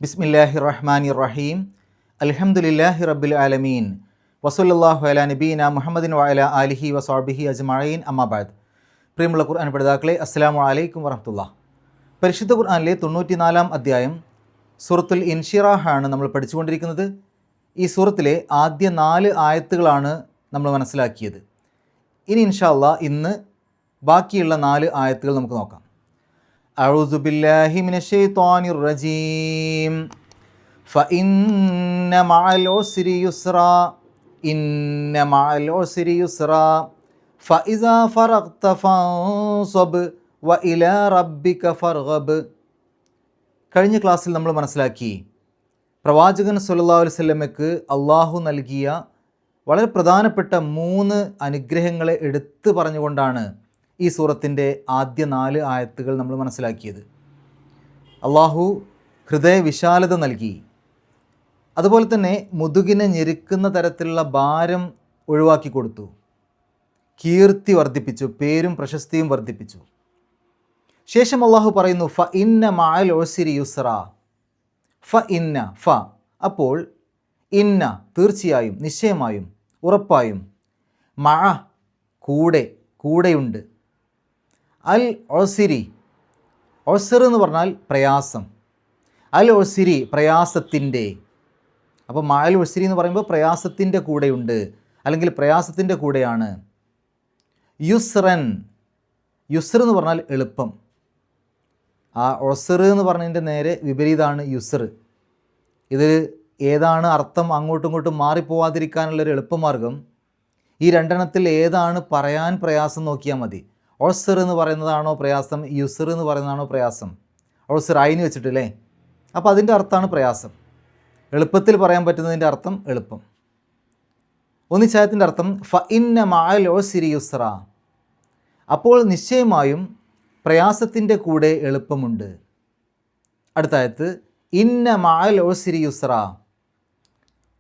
ബിസ്മില്ലാഹിർ റഹ്മാനിർ റഹീം. അൽഹംദുലില്ലാഹി റബ്ബിൽ ആലമീൻ. വസല്ലല്ലാഹു അലാ നബീന മുഹമ്മദിൻ വഅലാ ആലിഹി വസഹ്ബിഹി അജ്മഈൻ. അമ്മാ ബഅദ്. പ്രിയമുള്ള ഖുർആൻ പഠിതാക്കളെ, അസ്സലാമു അലൈക്കും വറഹ്മത്തുള്ളാഹി. പരിശുദ്ധ ഖുർആനിലെ 94-ാം അധ്യായം സൂറത്തുൽ ഇൻഷിറാഹാണ് നമ്മൾ പഠിച്ചുകൊണ്ടിരിക്കുന്നത്. ഈ സൂറത്തിലെ ആദ്യ 4 ആയത്തുകളാണ് നമ്മൾ മനസ്സിലാക്കിയത്. ഇനി ഇൻഷാ അല്ലാഹ് ഇന്ന് ബാക്കിയുള്ള 4 ആയത്തുകൾ നമുക്ക് നോക്കാം. അഊസു ബില്ലാഹി മിനശ് ശൈത്വാനിർ റജീം. ഫഇന്ന മഅൽ ഉസ്രി യുസ്റാ ഇന്ന മഅൽ ഉസ്രി യുസ്റാ ഫഇസാ ഫറഗ്ത ഫൻസബ് വഇലാ റബ്ബിക ഫർഗബ്. കഴിഞ്ഞ ക്ലാസ്സിൽ നമ്മൾ മനസ്സിലാക്കി പ്രവാചകൻ സല്ലല്ലാഹു അലൈഹി വസല്ലമയ്ക്ക് അള്ളാഹു നൽകിയ വളരെ പ്രധാനപ്പെട്ട 3 അനുഗ്രഹങ്ങളെ എടുത്തു പറഞ്ഞുകൊണ്ടാണ് ഈ സൂറത്തിൻ്റെ ആദ്യ 4 ആയത്തുകൾ നമ്മൾ മനസ്സിലാക്കിയത്. അള്ളാഹു ഹൃദയ വിശാലത നൽകി, അതുപോലെ തന്നെ മുതുകിനെ ഞെരുക്കുന്ന തരത്തിലുള്ള ഭാരം ഒഴിവാക്കി കൊടുത്തു, കീർത്തി വർദ്ധിപ്പിച്ചു, പേരും പ്രശസ്തിയും വർദ്ധിപ്പിച്ചു. ശേഷം അള്ളാഹു പറയുന്നു ഫ ഇന്ന മഅൽ ഉസ്രി യുസ്റാ. ഫ ഇന്ന, ഫ അപ്പോൾ, ഇന്ന തീർച്ചയായും, നിശ്ചയമായും, ഉറപ്പായും, മഅ കൂടെ, കൂടെയുണ്ട്, അൽ ഉസ്രി, ഉസ്ർ എന്ന് പറഞ്ഞാൽ പ്രയാസം, അൽ ഉസ്രി പ്രയാസത്തിൻ്റെ. അപ്പോൾ മഅൽ ഉസ്രി എന്ന് പറയുമ്പോൾ പ്രയാസത്തിൻ്റെ കൂടെയുണ്ട്, അല്ലെങ്കിൽ പ്രയാസത്തിൻ്റെ കൂടെയാണ്. യുസ്റൻ, യുസ്ർ എന്ന് പറഞ്ഞാൽ എളുപ്പം. ആ ഉസ്ർ എന്ന് പറഞ്ഞതിൻ്റെ നേരെ വിപരീതമാണ് യുസ്ർ. ഇത് ഏതാണ് അർത്ഥം അങ്ങോട്ടും ഇങ്ങോട്ടും മാറിപ്പോവാതിരിക്കാനുള്ളൊരു എളുപ്പമാർഗം, ഈ രണ്ടെണ്ണത്തിൽ ഏതാണ് പറയാൻ പ്രയാസം നോക്കിയാൽ മതി. ഉസ്ർ എന്ന് പറയുന്നതാണോ പ്രയാസം, യുസ്ർ എന്ന് പറയുന്നതാണോ പ്രയാസം? ഉസ്ർ അയിന് വെച്ചിട്ടില്ലേ, അപ്പോൾ അതിൻ്റെ അർത്ഥമാണ് പ്രയാസം. എളുപ്പത്തിൽ പറയാൻ പറ്റുന്നതിൻ്റെ അർത്ഥം എളുപ്പം. ഒന്നിച്ചായത്തിൻ്റെ അർത്ഥം ഫ ഇന്ന മഅൽ ഉസ്രി യുസ്റാ, അപ്പോൾ നിശ്ചയമായും പ്രയാസത്തിൻ്റെ കൂടെ എളുപ്പമുണ്ട്. അടുത്ത ആയത്ത് ഇന്ന മഅൽ ഉസ്രി യുസ്റാ.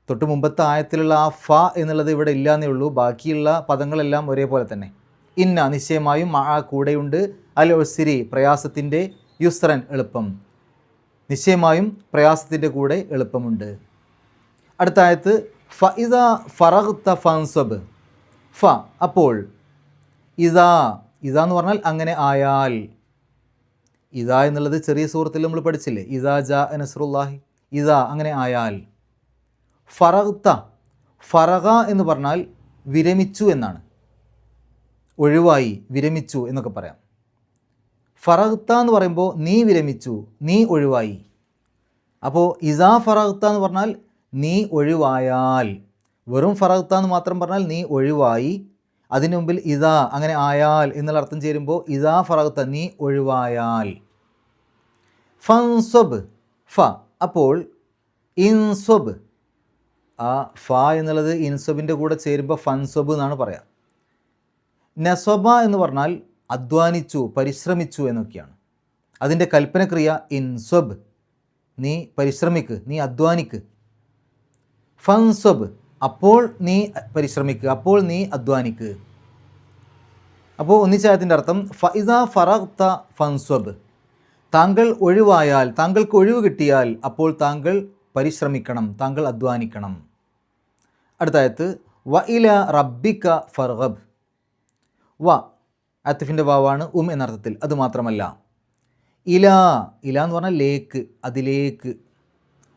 തൊട്ട് മുമ്പത്തെ ആയത്തിലുള്ള ആ ഫ എന്നുള്ളത് ഇവിടെ ഇല്ലയെന്നേ ഉള്ളൂ, ബാക്കിയുള്ള പദങ്ങളെല്ലാം ഒരേപോലെ തന്നെ. ഇന്ന നിശ്ചയമായും, മഅ കൂടെയുണ്ട്, അൽ ഉസ്രി പ്രയാസത്തിൻ്റെ, യുസ്റൻ എളുപ്പം, നിശ്ചയമായും പ്രയാസത്തിൻ്റെ കൂടെ എളുപ്പമുണ്ട്. അടുത്ത ആയത്ത് ഫഇദാ ഫറഗ്ത ഫൻസബ്. ഫ അപ്പോൾ, ഇദാ, ഇദാ എന്ന് പറഞ്ഞാൽ അങ്ങനെ ആയാൽ. ഇദാ എന്നുള്ളത് ചെറിയ സൂറത്തിൽ നമ്മൾ പഠിച്ചില്ലേ, ഇദാ ജാ നസ്റുല്ലാഹി, ഇദാ അങ്ങനെ ആയാൽ. ഫറഗ്ത, ഫറഗ എന്ന് പറഞ്ഞാൽ വിരമിച്ചു എന്നാണ്, ഒഴിവായി, വിരമിച്ചു എന്നൊക്കെ പറയാം. ഫറഗ്ത എന്ന് പറയുമ്പോൾ നീ വിരമിച്ചു, നീ ഒഴിവായി. അപ്പോൾ ഇസാ ഫറഗ്ത എന്ന് പറഞ്ഞാൽ നീ ഒഴിവായാൽ. വെറും ഫറഗ്ത എന്ന് മാത്രം പറഞ്ഞാൽ നീ ഒഴിവായി, അതിന് മുമ്പിൽ ഇതാ അങ്ങനെ ആയാൽ എന്നുള്ള അർത്ഥം ചേരുമ്പോൾ ഇതാ ഫറഗ്ത നീ ഒഴിവായാൽ. ഫൻസബ്, ഫ അപ്പോൾ, ഇൻസബ്, ആ ഫ എന്നുള്ളത് ഇൻസബിൻ്റെ കൂടെ ചേരുമ്പോൾ ഫൻസബ് എന്നാണ് പറയാം. നസബ എന്ന് പറഞ്ഞാൽ അധ്വാനിച്ചു, പരിശ്രമിച്ചു എന്നൊക്കെയാണ്. അതിൻ്റെ കൽപ്പനക്രിയ ഇൻസബ്, നീ പരിശ്രമിക്ക്, നീ അധ്വാനിക്ക്. ഫൻസബ് അപ്പോൾ നീ പരിശ്രമിക്കുക, അപ്പോൾ നീ അധ്വാനിക്ക്. അപ്പോൾ ഒന്നിച്ചായത്തിൻ്റെ അർത്ഥം ഫഇദാ ഫറഗ്ത ഫൻസബ്, താങ്കൾ ഒഴിവായാൽ, താങ്കൾക്ക് ഒഴിവ് കിട്ടിയാൽ അപ്പോൾ താങ്കൾ പരിശ്രമിക്കണം, താങ്കൾ അധ്വാനിക്കണം. അടുത്തായത് വ ഇല റബ്ബിക ഫർഗബ്. വ അത്തിഫിൻ്റെ വാവാണ്, എന്നർത്ഥത്തിൽ. അതുമാത്രമല്ല, ഇല, ഇല എന്ന് പറഞ്ഞാൽ ലേക്ക്, അതിലേക്ക്.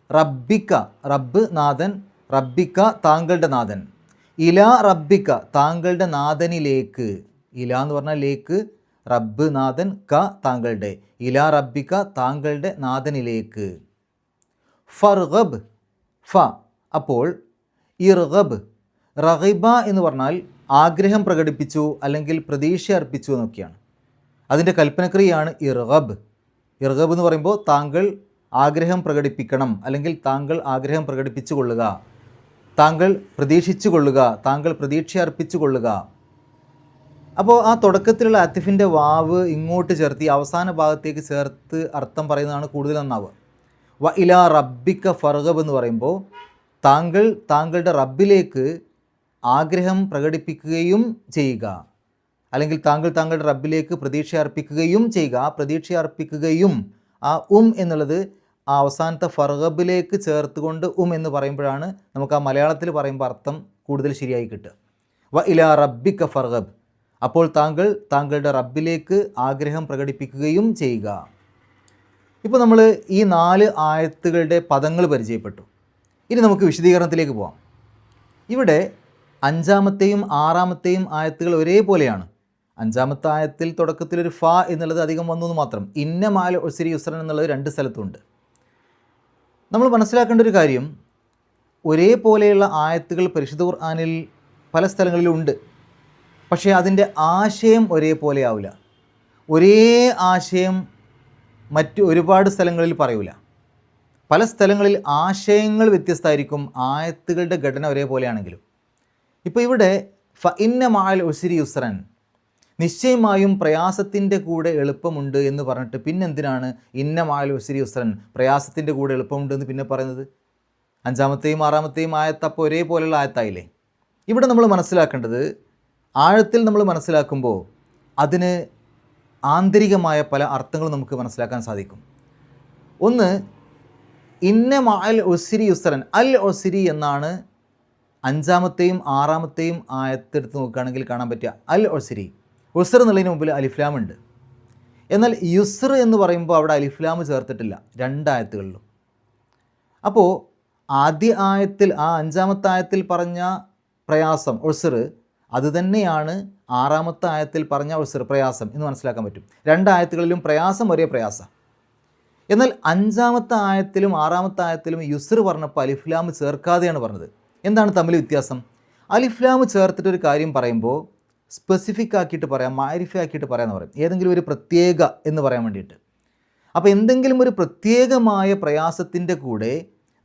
റബ്ബിക്ക, റബ്ബ് നാഥൻ, റബ്ബിക്ക താങ്കളുടെ നാഥൻ. ഇല റബ്ബിക്ക താങ്കളുടെ നാഥനിലേക്ക്. ഇല എന്ന് പറഞ്ഞാൽ ലേക്ക്, റബ്ബ് നാഥൻ, ക താങ്കളുടെ. ഇല റബ്ബിക്ക താങ്കളുടെ നാഥനിലേക്ക്. ഫർഗബ്, ഫ അപ്പോൾ, ഇർഗബ്. റഗിബ എന്ന് പറഞ്ഞാൽ ആഗ്രഹം പ്രകടിപ്പിച്ചു, അല്ലെങ്കിൽ പ്രതീക്ഷ അർപ്പിച്ചു എന്നൊക്കെയാണ്. അതിൻ്റെ കൽപ്പനക്രിയയാണ് ഇർഗബ്. ഇർഗബ് എന്ന് പറയുമ്പോൾ താങ്കൾ ആഗ്രഹം പ്രകടിപ്പിക്കണം, അല്ലെങ്കിൽ താങ്കൾ ആഗ്രഹം പ്രകടിപ്പിച്ചു കൊള്ളുക, താങ്കൾ പ്രതീക്ഷിച്ചു കൊള്ളുക, താങ്കൾ പ്രതീക്ഷ അർപ്പിച്ചു കൊള്ളുക. അപ്പോൾ ആ തുടക്കത്തിലുള്ള അത്തിഫിൻ്റെ വാവ് ഇങ്ങോട്ട് ചേർത്ത് അവസാന ഭാഗത്തേക്ക് ചേർത്ത് അർത്ഥം പറയുന്നതാണ് കൂടുതൽ നന്നാവുക. വ ഇല റബ്ബിക ഫർഗബ് എന്ന് പറയുമ്പോൾ താങ്കൾ താങ്കളുടെ റബ്ബിലേക്ക് ആഗ്രഹം പ്രകടിപ്പിക്കുകയും ചെയ്യുക, അല്ലെങ്കിൽ താങ്കൾ താങ്കളുടെ റബ്ബിലേക്ക് പ്രതീക്ഷ അർപ്പിക്കുകയും ചെയ്യുക. ആ പ്രതീക്ഷ അർപ്പിക്കുകയും, ആ എന്നുള്ളത് ആ അവസാനത്തെ ഫർഗബിലേക്ക് ചേർത്തുകൊണ്ട് എന്ന് പറയുമ്പോഴാണ് നമുക്ക് ആ മലയാളത്തിൽ പറയുമ്പോൾ അർത്ഥം കൂടുതൽ ശരിയായി കിട്ടുക. വ ഇലാ റബ്ബിക ഫർഗബ്, അപ്പോൾ താങ്കൾ താങ്കളുടെ റബ്ബിലേക്ക് ആഗ്രഹം പ്രകടിപ്പിക്കുകയും ചെയ്യുക. ഇപ്പോൾ നമ്മൾ ഈ 4 ആയത്തുകളുടെ പദങ്ങൾ പരിചയപ്പെട്ടു. ഇനി നമുക്ക് വിശദീകരണത്തിലേക്ക് പോകാം. ഇവിടെ 5-ാമത്തെയും 6-ാമത്തെയും ആയത്തുകൾ ഒരേപോലെയാണ്. 5-ാമത്തെ ആയത്തിൽ തുടക്കത്തിലൊരു ഫ എന്നുള്ളത് അധികം വന്നു എന്ന് മാത്രം. ഇന്ന മഅൽ ഉസ്രി യുസ്റൻ എന്നുള്ളത് 2 സ്ഥലത്തുണ്ട്. നമ്മൾ മനസ്സിലാക്കേണ്ട ഒരു കാര്യം, ഒരേപോലെയുള്ള ആയത്തുകൾ പരിശുദ്ധ ഖുർആനിൽ പല സ്ഥലങ്ങളിലും ഉണ്ട്. പക്ഷേ അതിൻ്റെ ആശയം ഒരേപോലെ ആവില്ല. ഒരേ ആശയം മറ്റ് ഒരുപാട് സ്ഥലങ്ങളിൽ പറയൂല. പല സ്ഥലങ്ങളിൽ ആശയങ്ങൾ വ്യത്യസ്തമായിരിക്കും, ആയത്തുകളുടെ ഘടന ഒരേപോലെയാണെങ്കിലും. ഇപ്പോൾ ഇവിടെ ഫ ഇന്ന മഅൽ ഉസ്രി യുസ്റൻ, നിശ്ചയമായും പ്രയാസത്തിൻ്റെ കൂടെ എളുപ്പമുണ്ട് എന്ന് പറഞ്ഞിട്ട് പിന്നെന്തിനാണ് ഇന്ന മഅൽ ഉസ്രി യുസ്റൻ, പ്രയാസത്തിൻ്റെ കൂടെ എളുപ്പമുണ്ട് എന്ന് പിന്നെ പറയുന്നത്? 5-ാമത്തെയും 6-ാമത്തെയും ആയത്ത് അപ്പോൾ ഒരേപോലെയുള്ള ആയത്തായില്ലേ? ഇവിടെ നമ്മൾ മനസ്സിലാക്കേണ്ടത്, ആഴത്തിൽ നമ്മൾ മനസ്സിലാക്കുമ്പോൾ അതിന് ആന്തരികമായ പല അർത്ഥങ്ങളും നമുക്ക് മനസ്സിലാക്കാൻ സാധിക്കും. ഒന്ന്, ഇന്ന മഅൽ ഉസ്രി യുസ്റൻ, അൽ ഉസ്രി എന്നാണ് 5-ാമത്തെയും 6-ാമത്തെയും ആയത്തെടുത്ത് നോക്കുകയാണെങ്കിൽ കാണാൻ പറ്റുക. അൽ ഉസ്രി, ഉസ്ർ എന്നുള്ളതിന് മുമ്പിൽ അലിഫ്ലാം ഉണ്ട്. എന്നാൽ യുസ്ർ എന്ന് പറയുമ്പോൾ അവിടെ അലിഫ്ലാം ചേർത്തിട്ടില്ല 2 ആയത്തുകളിലും. അപ്പോൾ ആദ്യ ആയത്തിൽ, ആ 5-ാമത്തെ ആയത്തിൽ പറഞ്ഞ പ്രയാസം ഉസ്ർ, അതുതന്നെയാണ് 6-ാമത്തെ ആയത്തിൽ പറഞ്ഞ ഉസ്ർ പ്രയാസം എന്ന് മനസ്സിലാക്കാൻ പറ്റും. 2 ആയത്തുകളിലും പ്രയാസം ഒരേ പ്രയാസം. എന്നാൽ 5-ാമത്തെ ആയത്തിലും 6-ാമത്തെ ആയത്തിലും യുസ്ർ പറഞ്ഞപ്പോൾ അലിഫ്ലാം ചേർക്കാതെയാണ് പറഞ്ഞത്. എന്താണ് തമ്മിൽ വ്യത്യാസം? അലിഫ്ലാം ചേർത്തിട്ടൊരു കാര്യം പറയുമ്പോൾ സ്പെസിഫിക് ആക്കിയിട്ട് പറയാം, മാരിഫ ആക്കിയിട്ട് പറയാമെന്ന് പറയും, ഏതെങ്കിലും ഒരു പ്രത്യേക എന്ന് പറയാൻ വേണ്ടിയിട്ട്. അപ്പോൾ എന്തെങ്കിലും ഒരു പ്രത്യേകമായ പ്രയാസത്തിൻ്റെ കൂടെ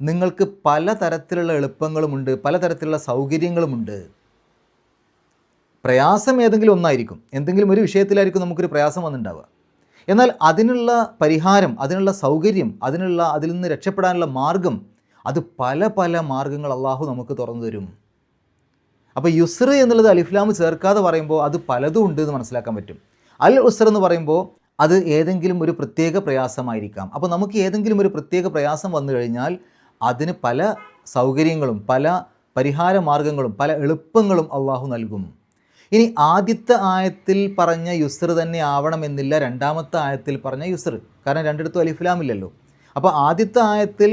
നിങ്ങൾക്ക് പലതരത്തിലുള്ള എളുപ്പങ്ങളുമുണ്ട്, പലതരത്തിലുള്ള സൗകര്യങ്ങളുമുണ്ട്. പ്രയാസം ഏതെങ്കിലും ഒന്നായിരിക്കും, എന്തെങ്കിലും ഒരു വിഷയത്തിലായിരിക്കും നമുക്കൊരു പ്രയാസം വന്നിട്ടുണ്ടാവുക. എന്നാൽ അതിനുള്ള പരിഹാരം, അതിനുള്ള സൗകര്യം, അതിൽ നിന്ന് രക്ഷപ്പെടാനുള്ള മാർഗം, അത് പല പല മാർഗങ്ങൾ അള്ളാഹു നമുക്ക് തുറന്നു തരും. അപ്പോൾ യുസ്ർ എന്നുള്ളത് അലിഫ്ലാം ചേർക്കാതെ പറയുമ്പോൾ അത് പലതും ഉണ്ട് എന്ന് മനസ്സിലാക്കാൻ പറ്റും. അൽ ഉസ്ർ എന്ന് പറയുമ്പോൾ അത് ഏതെങ്കിലും ഒരു പ്രത്യേക പ്രയാസമായിരിക്കാം. അപ്പോൾ നമുക്ക് ഏതെങ്കിലും ഒരു പ്രത്യേക പ്രയാസം വന്നു കഴിഞ്ഞാൽ അതിന് പല സൗകര്യങ്ങളും പല പരിഹാര മാർഗങ്ങളും പല എളുപ്പങ്ങളും അള്ളാഹു നൽകും. ഇനി ആദ്യത്തെ ആയത്തിൽ പറഞ്ഞ യുസ്ർ തന്നെ ആവണമെന്നില്ല 2-ാമത്തെ ആയത്തിൽ പറഞ്ഞ യുസ്ർ, കാരണം രണ്ടിടത്തും അലിഫ്ലാമില്ലല്ലോ. അപ്പോൾ ആദ്യത്തെ ആയത്തിൽ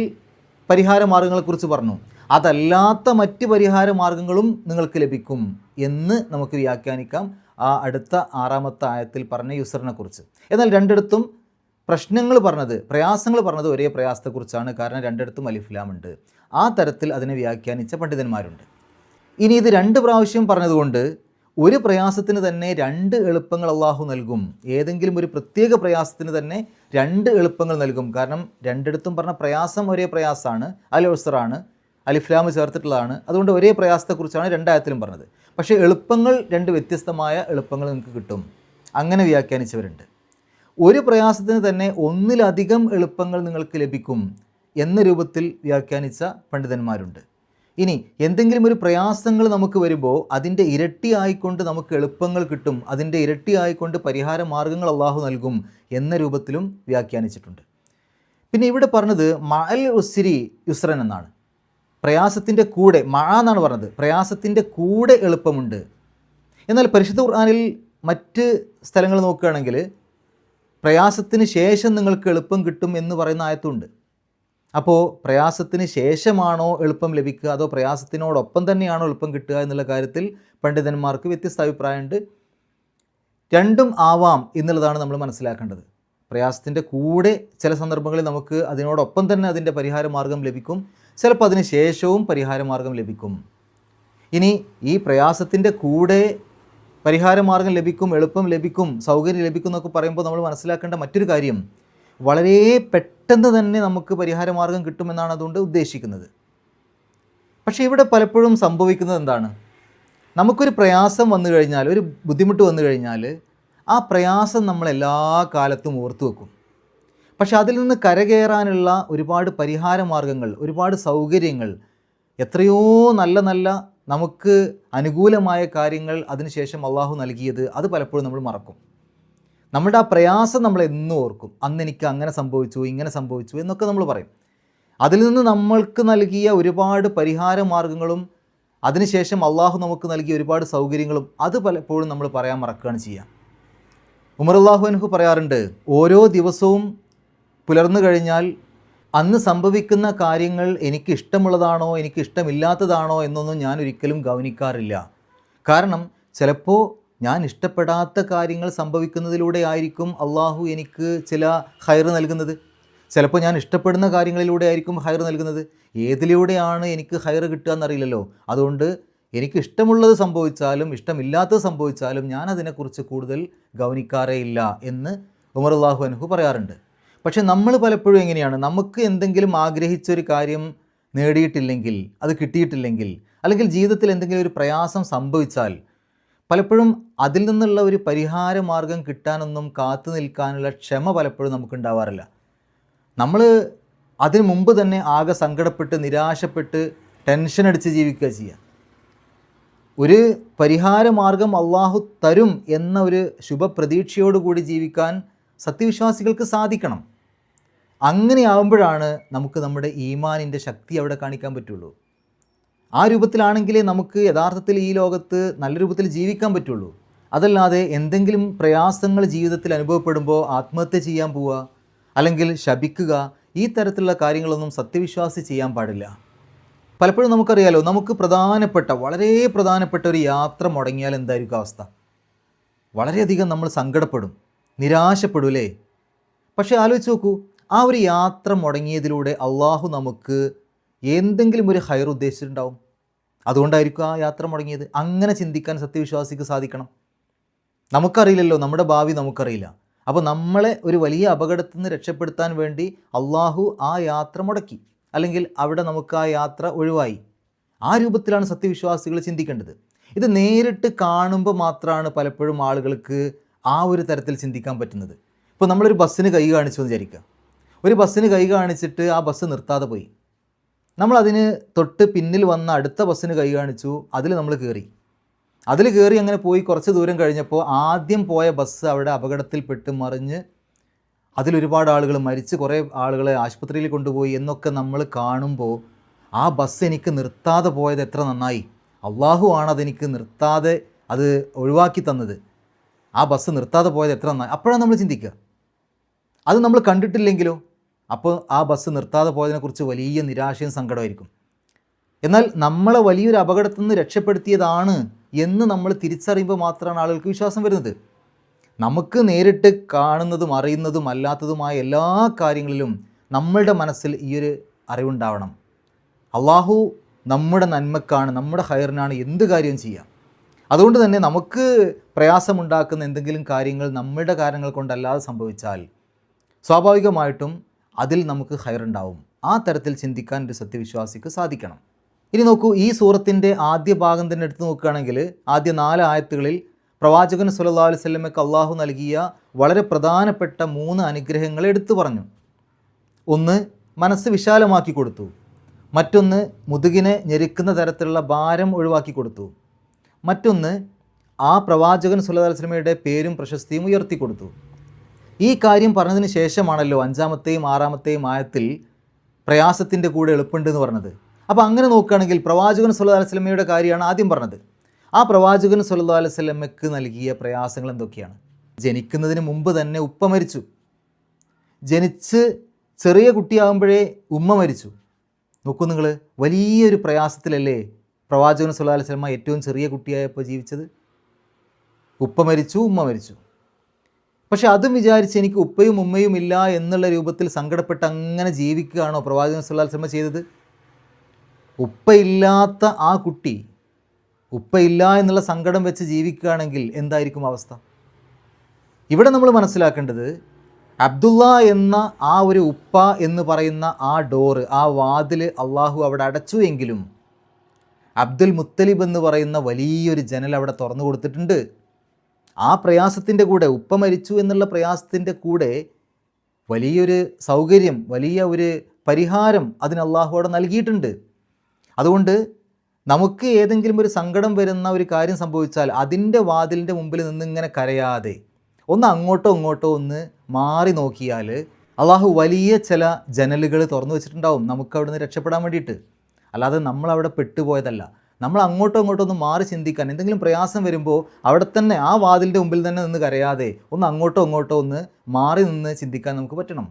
പരിഹാര മാർഗങ്ങളെക്കുറിച്ച് പറഞ്ഞു, അതല്ലാത്ത മറ്റ് പരിഹാര മാർഗങ്ങളും നിങ്ങൾക്ക് ലഭിക്കും എന്ന് നമുക്ക് വ്യാഖ്യാനിക്കാം ആ അടുത്ത 6-ാമത്തെ ആയത്തിൽ പറഞ്ഞ യുസ്റിനെ കുറിച്ച്. എന്നാൽ രണ്ടിടത്തും പ്രശ്നങ്ങൾ പറഞ്ഞത്, പ്രയാസങ്ങൾ പറഞ്ഞത് ഒരേ പ്രയാസത്തെക്കുറിച്ചാണ്, കാരണം രണ്ടിടത്തും അലിഫ്ലാമുണ്ട്. ആ തരത്തിൽ അതിനെ വ്യാഖ്യാനിച്ച പണ്ഡിതന്മാരുണ്ട്. ഇനി ഇത് 2 പ്രാവശ്യം പറഞ്ഞതുകൊണ്ട് ഒരു പ്രയാസത്തിന് തന്നെ 2 എളുപ്പങ്ങൾ അള്ളാഹു നൽകും. ഏതെങ്കിലും ഒരു പ്രത്യേക പ്രയാസത്തിന് തന്നെ 2 എളുപ്പങ്ങൾ നൽകും. കാരണം രണ്ടിടത്തും പറഞ്ഞ പ്രയാസം ഒരേ പ്രയാസമാണ്, അൽ ഉസ്റാണ്, അലിഫ്ലാം ചേർത്തിട്ടുള്ളതാണ്. അതുകൊണ്ട് ഒരേ പ്രയാസത്തെക്കുറിച്ചാണ് 2 ആയത്തിലും പറഞ്ഞത്. പക്ഷേ എളുപ്പങ്ങൾ 2 വ്യത്യസ്തമായ എളുപ്പങ്ങൾ നിങ്ങൾക്ക് കിട്ടും. അങ്ങനെ വ്യാഖ്യാനിച്ചവരുണ്ട്. ഒരു പ്രയാസത്തിന് തന്നെ 1-ലധികം എളുപ്പങ്ങൾ നിങ്ങൾക്ക് ലഭിക്കും എന്ന രൂപത്തിൽ വ്യാഖ്യാനിച്ച പണ്ഡിതന്മാരുണ്ട്. ഇനി എന്തെങ്കിലും ഒരു പ്രയാസങ്ങൾ നമുക്ക് വരുമ്പോൾ അതിൻ്റെ ഇരട്ടിയായിക്കൊണ്ട് നമുക്ക് എളുപ്പങ്ങൾ കിട്ടും, അതിൻ്റെ ഇരട്ടിയായിക്കൊണ്ട് പരിഹാര മാർഗങ്ങൾ അള്ളാഹു നൽകും എന്ന രൂപത്തിലും വ്യാഖ്യാനിച്ചിട്ടുണ്ട്. പിന്നെ ഇവിടെ പറഞ്ഞത് മഅൽ ഉസ്രി യുസ്റൻ എന്നാണ്. പ്രയാസത്തിൻ്റെ കൂടെ, മഅ എന്നാണ് പറഞ്ഞത്, പ്രയാസത്തിൻ്റെ കൂടെ എളുപ്പമുണ്ട്. എന്നാൽ പരിശുദ്ധ ഖുർആനിൽ മറ്റ് സ്ഥലങ്ങൾ നോക്കുകയാണെങ്കിൽ പ്രയാസത്തിന് ശേഷം നിങ്ങൾക്ക് എളുപ്പം കിട്ടും എന്ന് പറയുന്ന ആയത്തുണ്ട്. അപ്പോൾ പ്രയാസത്തിന് ശേഷമാണോ എളുപ്പം ലഭിക്കുക അതോ പ്രയാസത്തിനോടൊപ്പം തന്നെയാണോ എളുപ്പം കിട്ടുക എന്നുള്ള കാര്യത്തിൽ പണ്ഡിതന്മാർക്ക് വ്യത്യസ്ത അഭിപ്രായമുണ്ട്. 2ഉം ആവാം എന്നുള്ളതാണ് നമ്മൾ മനസ്സിലാക്കേണ്ടത്. പ്രയാസത്തിൻ്റെ കൂടെ ചില സന്ദർഭങ്ങളിൽ നമുക്ക് അതിനോടൊപ്പം തന്നെ അതിൻ്റെ പരിഹാര മാർഗം ലഭിക്കും, ചിലപ്പോൾ അതിന് ശേഷവും പരിഹാര മാർഗം ലഭിക്കും. ഇനി ഈ പ്രയാസത്തിൻ്റെ കൂടെ പരിഹാര മാർഗം ലഭിക്കും, എളുപ്പം ലഭിക്കും, സൗകര്യം ലഭിക്കും എന്നൊക്കെ പറയുമ്പോൾ നമ്മൾ മനസ്സിലാക്കേണ്ട മറ്റൊരു കാര്യം, വളരെ പെട്ടെന്ന് തന്നെ നമുക്ക് പരിഹാര മാർഗം കിട്ടുമെന്നാണ് അതുകൊണ്ട് ഉദ്ദേശിക്കുന്നത്. പക്ഷേ ഇവിടെ പലപ്പോഴും സംഭവിക്കുന്നത് എന്താണ്? നമുക്കൊരു പ്രയാസം വന്നു കഴിഞ്ഞാൽ, ഒരു ബുദ്ധിമുട്ട് വന്നു കഴിഞ്ഞാൽ ആ പ്രയാസം നമ്മൾ എല്ലാ കാലത്തും ഓർത്തു വെക്കും. പക്ഷെ അതിൽ നിന്ന് കരകയറാനുള്ള ഒരുപാട് പരിഹാര മാർഗങ്ങൾ, ഒരുപാട് സൗകര്യങ്ങൾ, എത്രയോ നല്ല നല്ല നമുക്ക് അനുകൂലമായ കാര്യങ്ങൾ അതിനുശേഷം അള്ളാഹു നൽകിയത് അത് പലപ്പോഴും നമ്മൾ മറക്കും. നമ്മുടെ ആ പ്രയാസം നമ്മൾ എന്നും ഓർക്കും. അന്ന് എനിക്ക് അങ്ങനെ സംഭവിച്ചു, ഇങ്ങനെ സംഭവിച്ചു എന്നൊക്കെ നമ്മൾ പറയും. അതിൽ നിന്ന് നമ്മൾക്ക് നൽകിയ ഒരുപാട് പരിഹാര മാർഗങ്ങളും അതിനുശേഷം അള്ളാഹു നമുക്ക് നൽകിയ ഒരുപാട് സൗകര്യങ്ങളും അത് പലപ്പോഴും നമ്മൾ പറയാൻ മറക്കുകയാണ് ചെയ്യുക. ഉമർ അള്ളാഹു അൻഹു പറയാറുണ്ട്, ഓരോ ദിവസവും പുലർന്നു കഴിഞ്ഞാൽ അന്ന് സംഭവിക്കുന്ന കാര്യങ്ങൾ എനിക്ക് ഇഷ്ടമുള്ളതാണോ എനിക്ക് ഇഷ്ടമില്ലാത്തതാണോ എന്നൊന്നും ഞാൻ ഒരിക്കലും ഗൗനിക്കാറില്ല. കാരണം ചിലപ്പോൾ ഞാൻ ഇഷ്ടപ്പെടാത്ത കാര്യങ്ങൾ സംഭവിക്കുന്നതിലൂടെ ആയിരിക്കും അള്ളാഹു എനിക്ക് ചില ഖൈർ നൽകുന്നത്. ചിലപ്പോൾ ഞാൻ ഇഷ്ടപ്പെടുന്ന കാര്യങ്ങളിലൂടെ ആയിരിക്കും ഖൈർ നൽകുന്നത്. ഏതിലൂടെയാണ് എനിക്ക് ഖൈർ കിട്ടുക എന്നറിയില്ലല്ലോ. അതുകൊണ്ട് എനിക്ക് ഇഷ്ടമുള്ളത് സംഭവിച്ചാലും ഇഷ്ടമില്ലാത്തത് സംഭവിച്ചാലും ഞാൻ അതിനെക്കുറിച്ച് കൂടുതൽ ഗൗനിക്കാറേ ഇല്ല എന്ന് ഉമർ അള്ളാഹു അൻഹു പറയാറുണ്ട്. പക്ഷെ നമ്മൾ പലപ്പോഴും എങ്ങനെയാണ്, നമുക്ക് എന്തെങ്കിലും ആഗ്രഹിച്ചൊരു കാര്യം നേടിയിട്ടില്ലെങ്കിൽ, അത് കിട്ടിയിട്ടില്ലെങ്കിൽ, അല്ലെങ്കിൽ ജീവിതത്തിൽ എന്തെങ്കിലും ഒരു പ്രയാസം സംഭവിച്ചാൽ പലപ്പോഴും അതിൽ നിന്നുള്ള ഒരു പരിഹാര മാർഗം കിട്ടാനൊന്നും കാത്തു നിൽക്കാനുള്ള ക്ഷമ പലപ്പോഴും നമുക്കുണ്ടാവാറില്ല. നമ്മൾ അതിനു മുമ്പ് തന്നെ ആകെ സങ്കടപ്പെട്ട് നിരാശപ്പെട്ട് ടെൻഷൻ അടിച്ച് ജീവിക്കുക ചെയ്യുക. ഒരു പരിഹാര മാർഗം അള്ളാഹു തരും എന്ന ഒരു ശുഭപ്രതീക്ഷയോടുകൂടി ജീവിക്കാൻ സത്യവിശ്വാസികൾക്ക് സാധിക്കണം. അങ്ങനെയാവുമ്പോഴാണ് നമുക്ക് നമ്മുടെ ഈമാനിൻ്റെ ശക്തി അവിടെ കാണിക്കാൻ പറ്റുള്ളൂ. ആ രൂപത്തിലാണെങ്കിലേ നമുക്ക് യഥാർത്ഥത്തിൽ ഈ ലോകത്ത് നല്ല രൂപത്തിൽ ജീവിക്കാൻ പറ്റുള്ളൂ. അതല്ലാതെ എന്തെങ്കിലും പ്രയാസങ്ങൾ ജീവിതത്തിൽ അനുഭവപ്പെടുമ്പോൾ ആത്മഹത്യ ചെയ്യാൻ പോവുക, അല്ലെങ്കിൽ ശപിക്കുക, ഈ തരത്തിലുള്ള കാര്യങ്ങളൊന്നും സത്യവിശ്വാസി ചെയ്യാൻ പാടില്ല. പലപ്പോഴും നമുക്കറിയാലോ, നമുക്ക് വളരെ പ്രധാനപ്പെട്ട ഒരു യാത്ര മുടങ്ങിയാൽ എന്തായിരിക്കും അവസ്ഥ? വളരെയധികം നമ്മൾ സങ്കടപ്പെടും, നിരാശപ്പെടും അല്ലേ? പക്ഷേ ആലോചിച്ച് നോക്കൂ, ആ ഒരു യാത്ര മുടങ്ങിയതിലൂടെ അള്ളാഹു നമുക്ക് എന്തെങ്കിലും ഒരു ഖൈർ ഉദ്ദേശിച്ചിട്ടുണ്ടാവും. അതുകൊണ്ടായിരിക്കും ആ യാത്ര മുടങ്ങിയത്. അങ്ങനെ ചിന്തിക്കാൻ സത്യവിശ്വാസിക്ക് സാധിക്കണം. നമുക്കറിയില്ലല്ലോ, നമ്മുടെ ഭാവി നമുക്കറിയില്ല. അപ്പോൾ നമ്മളെ ഒരു വലിയ അപകടത്തിൽ നിന്ന് രക്ഷപ്പെടുത്താൻ വേണ്ടി അള്ളാഹു ആ യാത്ര മുടക്കി, അല്ലെങ്കിൽ അവിടെ നമുക്ക് ആ യാത്ര ഒഴിവായി. ആ രൂപത്തിലാണ് സത്യവിശ്വാസികൾ ചിന്തിക്കേണ്ടത്. ഇത് നേരിട്ട് കാണുമ്പോൾ മാത്രമാണ് പലപ്പോഴും ആളുകൾക്ക് ആ ഒരു തരത്തിൽ ചിന്തിക്കാൻ പറ്റുന്നത്. ഇപ്പോൾ നമ്മളൊരു ബസ്സിന് കൈ കാണിച്ചു എന്ന് വിചാരിക്കുക. ഒരു ബസ്സിന് കൈ കാണിച്ചിട്ട് ആ ബസ് നിർത്താതെ പോയി. നമ്മളതിന് തൊട്ട് പിന്നിൽ വന്ന അടുത്ത ബസ്സിന് കൈ കാണിച്ചു, അതിൽ നമ്മൾ കയറി അങ്ങനെ പോയി കുറച്ച് ദൂരം കഴിഞ്ഞപ്പോൾ ആദ്യം പോയ ബസ് അവിടെ അപകടത്തിൽപ്പെട്ട് മറിഞ്ഞ് അതിലൊരുപാട് ആളുകൾ മരിച്ച്, കുറേ ആളുകളെ ആശുപത്രിയിൽ കൊണ്ടുപോയി എന്നൊക്കെ നമ്മൾ കാണുമ്പോൾ ആ ബസ് എനിക്ക് നിർത്താതെ പോയത് എത്ര നന്നായി, അള്ളാഹു ആണ് അതെനിക്ക് നിർത്താതെ അത് ഒഴിവാക്കി തന്നത്, ആ ബസ് നിർത്താതെ പോയത് എത്ര നന്നായി. അപ്പോഴാണ് നമ്മൾ ചിന്തിക്കുക. അത് നമ്മൾ കണ്ടിട്ടില്ലെങ്കിലോ, അപ്പോൾ ആ ബസ് നിർത്താതെ പോയതിനെക്കുറിച്ച് വലിയ നിരാശയും സങ്കടമായിരിക്കും. എന്നാൽ നമ്മളെ വലിയൊരു അപകടത്തിൽ നിന്ന് രക്ഷപ്പെടുത്തിയതാണ് എന്ന് നമ്മൾ തിരിച്ചറിയുമ്പോൾ മാത്രമാണ് ആളുകൾക്ക് വിശ്വാസം വരുന്നത്. നമുക്ക് നേരിട്ട് കാണുന്നതും അറിയുന്നതും അല്ലാത്തതുമായ എല്ലാ കാര്യങ്ങളിലും നമ്മളുടെ മനസ്സിൽ ഈ ഒരു അറിവുണ്ടാവണം. അള്ളാഹു നമ്മുടെ നന്മക്കാണ്, നമ്മുടെ ഖൈറിനാണ് എന്ത് കാര്യവും ചെയ്യുക. അതുകൊണ്ട് തന്നെ നമുക്ക് പ്രയാസമുണ്ടാക്കുന്ന എന്തെങ്കിലും കാര്യങ്ങൾ നമ്മളുടെ കാരണങ്ങൾ കൊണ്ടല്ലാതെ സംഭവിച്ചാൽ സ്വാഭാവികമായിട്ടും അതിൽ നമുക്ക് ഖൈറുണ്ടാവും. ആ തരത്തിൽ ചിന്തിക്കാൻ ഒരു സത്യവിശ്വാസിക്ക് സാധിക്കണം. ഇനി നോക്കൂ, ഈ സൂറത്തിൻ്റെ ആദ്യ ഭാഗം തന്നെ എടുത്തു നോക്കുകയാണെങ്കിൽ ആദ്യ 4 ആയത്തുകളിൽ പ്രവാചകൻ സല്ലല്ലാഹു അലൈഹി വസല്ലമയ്ക്ക് അള്ളാഹു നൽകിയ വളരെ പ്രധാനപ്പെട്ട 3 അനുഗ്രഹങ്ങൾ എടുത്തു പറഞ്ഞു. ഒന്ന്, മനസ്സ് വിശാലമാക്കി കൊടുത്തു. മറ്റൊന്ന്, മുതുകിനെ ഞെരുക്കുന്ന തരത്തിലുള്ള ഭാരം ഒഴിവാക്കി കൊടുത്തു. മറ്റൊന്ന്, ആ പ്രവാചകൻ സല്ലല്ലാഹു അലൈഹി വസല്ലമയുടെ പേരും പ്രശസ്തിയും ഉയർത്തി കൊടുത്തു. ഈ കാര്യം പറഞ്ഞതിന് ശേഷമാണല്ലോ 5-ാമത്തെയും 6-ാമത്തെയും ആയത്തിൽ പ്രയാസത്തിൻ്റെ കൂടെ എളുപ്പമുണ്ടെന്ന് പറഞ്ഞത്. അപ്പോൾ അങ്ങനെ നോക്കുകയാണെങ്കിൽ പ്രവാചകൻ സല്ലല്ലാഹു അലൈഹി വസല്ലമയുടെ കാര്യമാണ് ആദ്യം പറഞ്ഞത്. ആ പ്രവാചകൻ സല്ലല്ലാഹു അലൈഹി വസല്ലമയ്ക്ക് നൽകിയ പ്രയാസങ്ങൾ എന്തൊക്കെയാണ്? ജനിക്കുന്നതിന് മുമ്പ് തന്നെ ഉപ്പ മരിച്ചു. ജനിച്ച് ചെറിയ കുട്ടിയാകുമ്പോഴേ ഉമ്മ മരിച്ചു. നോക്കൂ നിങ്ങൾ, വലിയൊരു പ്രയാസത്തിലല്ലേ പ്രവാചകൻ സല്ലല്ലാഹു അലൈഹി വസല്ലമ ഏറ്റവും ചെറിയ കുട്ടിയായപ്പോൾ ജീവിച്ചത്? ഉപ്പ മരിച്ചു, ഉമ്മ മരിച്ചു. പക്ഷെ അതും വിചാരിച്ച് എനിക്ക് ഉപ്പയും ഉമ്മയും ഇല്ല എന്നുള്ള രൂപത്തിൽ സങ്കടപ്പെട്ട് അങ്ങനെ ജീവിക്കുകയാണോ പ്രവാചകൻ സല്ലല്ലാഹു അലൈഹി വസല്ലമ ചെയ്തത്? ഉപ്പയില്ലാത്ത ആ കുട്ടി ഉപ്പയില്ല എന്നുള്ള സങ്കടം വെച്ച് ജീവിക്കുകയാണെങ്കിൽ എന്തായിരിക്കും അവസ്ഥ? ഇവിടെ നമ്മൾ മനസ്സിലാക്കേണ്ടത്, അബ്ദുള്ള എന്ന ആ ഒരു ഉപ്പ എന്ന് പറയുന്ന ആ ഡോറ്, ആ വാതിൽ അള്ളാഹു അവിടെ അടച്ചു എങ്കിലും അബ്ദുൽ മുത്തലിബ് എന്ന് പറയുന്ന വലിയൊരു ജനൽ അവിടെ തുറന്നു കൊടുത്തിട്ടുണ്ട്. ആ പ്രയാസത്തിൻ്റെ കൂടെ, ഉപ്പ മരിച്ചു എന്നുള്ള പ്രയാസത്തിൻ്റെ കൂടെ വലിയൊരു സൗകര്യം, വലിയ ഒരു പരിഹാരം അതിന് അള്ളാഹു അവിടെ നൽകിയിട്ടുണ്ട്. അതുകൊണ്ട് നമുക്ക് ഏതെങ്കിലും ഒരു സങ്കടം വരുന്ന ഒരു കാര്യം സംഭവിച്ചാൽ അതിൻ്റെ വാതിലിൻ്റെ മുമ്പിൽ നിന്നിങ്ങനെ കരയാതെ, ഒന്ന് അങ്ങോട്ടോ ഇങ്ങോട്ടോ ഒന്ന് മാറി നോക്കിയാൽ അള്ളാഹു വലിയ ചില ജനലുകൾ തുറന്നു വെച്ചിട്ടുണ്ടാവും നമുക്ക് അവിടെ നിന്ന് രക്ഷപ്പെടാൻ വേണ്ടിയിട്ട്. അല്ലാതെ നമ്മളവിടെ പെട്ടുപോയതല്ല. നമ്മൾ അങ്ങോട്ടോ ഇങ്ങോട്ടോ ഒന്ന് മാറി ചിന്തിക്കാൻ, എന്തെങ്കിലും പ്രയാസം വരുമ്പോൾ അവിടെ തന്നെ ആ വാതിലിൻ്റെ മുമ്പിൽ തന്നെ നിന്ന് കരയാതെ ഒന്ന് അങ്ങോട്ടോ ഇങ്ങോട്ടോ ഒന്ന് മാറി നിന്ന് ചിന്തിക്കാൻ നമുക്ക് പറ്റണം.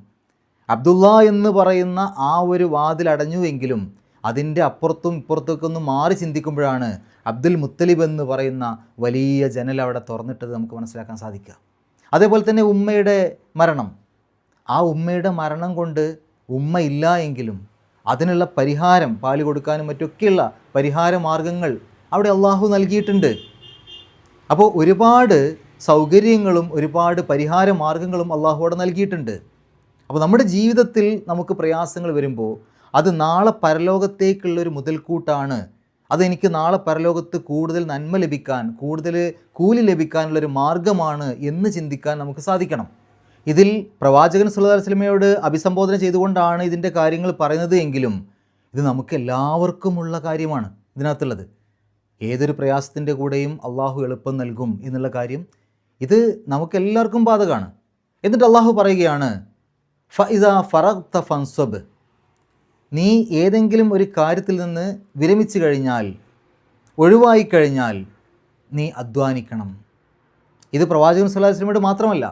അബ്ദുള്ള എന്ന് പറയുന്ന ആ ഒരു വാതിൽ അടഞ്ഞുവെങ്കിലും അതിൻ്റെ അപ്പുറത്തും ഇപ്പുറത്തൊക്കെ ഒന്ന് മാറി ചിന്തിക്കുമ്പോഴാണ് അബ്ദുൽ മുത്തലിബ് എന്ന് പറയുന്ന വലിയ ജനൽ അവിടെ തുറന്നിട്ടത് നമുക്ക് മനസ്സിലാക്കാൻ സാധിക്കുക. അതേപോലെ തന്നെ ഉമ്മയുടെ മരണം, ആ ഉമ്മയുടെ മരണം കൊണ്ട് ഉമ്മ ഇല്ല എങ്കിലും അതിനുള്ള പരിഹാരം, പാല് കൊടുക്കാനും മറ്റൊക്കെയുള്ള പരിഹാര മാർഗങ്ങൾ അവിടെ അള്ളാഹു നൽകിയിട്ടുണ്ട്. അപ്പോൾ ഒരുപാട് സൗകര്യങ്ങളും ഒരുപാട് പരിഹാര മാർഗങ്ങളും അള്ളാഹു അവിടെ നൽകിയിട്ടുണ്ട്. അപ്പോൾ നമ്മുടെ ജീവിതത്തിൽ നമുക്ക് പ്രയാസങ്ങൾ വരുമ്പോൾ അത് നാളെ പരലോകത്തേക്കുള്ളൊരു മുതൽക്കൂട്ടാണ്. അതെനിക്ക് നാളെ പരലോകത്ത് കൂടുതൽ നന്മ ലഭിക്കാൻ, കൂടുതൽ കൂലി ലഭിക്കാനുള്ളൊരു മാർഗമാണ് എന്ന് ചിന്തിക്കാൻ നമുക്ക് സാധിക്കണം. ഇതിൽ പ്രവാചകൻ സല്ലല്ലാഹു അലൈഹി വസല്ലമയോട് അഭിസംബോധന ചെയ്തുകൊണ്ടാണ് ഇതിൻ്റെ കാര്യങ്ങൾ പറയുന്നത് എങ്കിലും ഇത് നമുക്ക് എല്ലാവർക്കുമുള്ള കാര്യമാണ് ഇതിനകത്തുള്ളത്. ഏതൊരു പ്രയാസത്തിൻ്റെ കൂടെയും അള്ളാഹു എളുപ്പം നൽകും എന്നുള്ള കാര്യം ഇത് നമുക്കെല്ലാവർക്കും ബാധകമാണ്. എന്നിട്ട് അള്ളാഹു പറയുകയാണ്, ഫഇദാ ഫറഗ്ത ഫൻസബ്, നീ ഏതെങ്കിലും ഒരു കാര്യത്തിൽ നിന്ന് വിരമിച്ചു കഴിഞ്ഞാൽ, ഒഴിവായിക്കഴിഞ്ഞാൽ നീ അധ്വാനിക്കണം. ഇത് പ്രവാചകൻ സല്ലല്ലാഹു അലൈഹി വസല്ലമയോട് മാത്രമല്ല,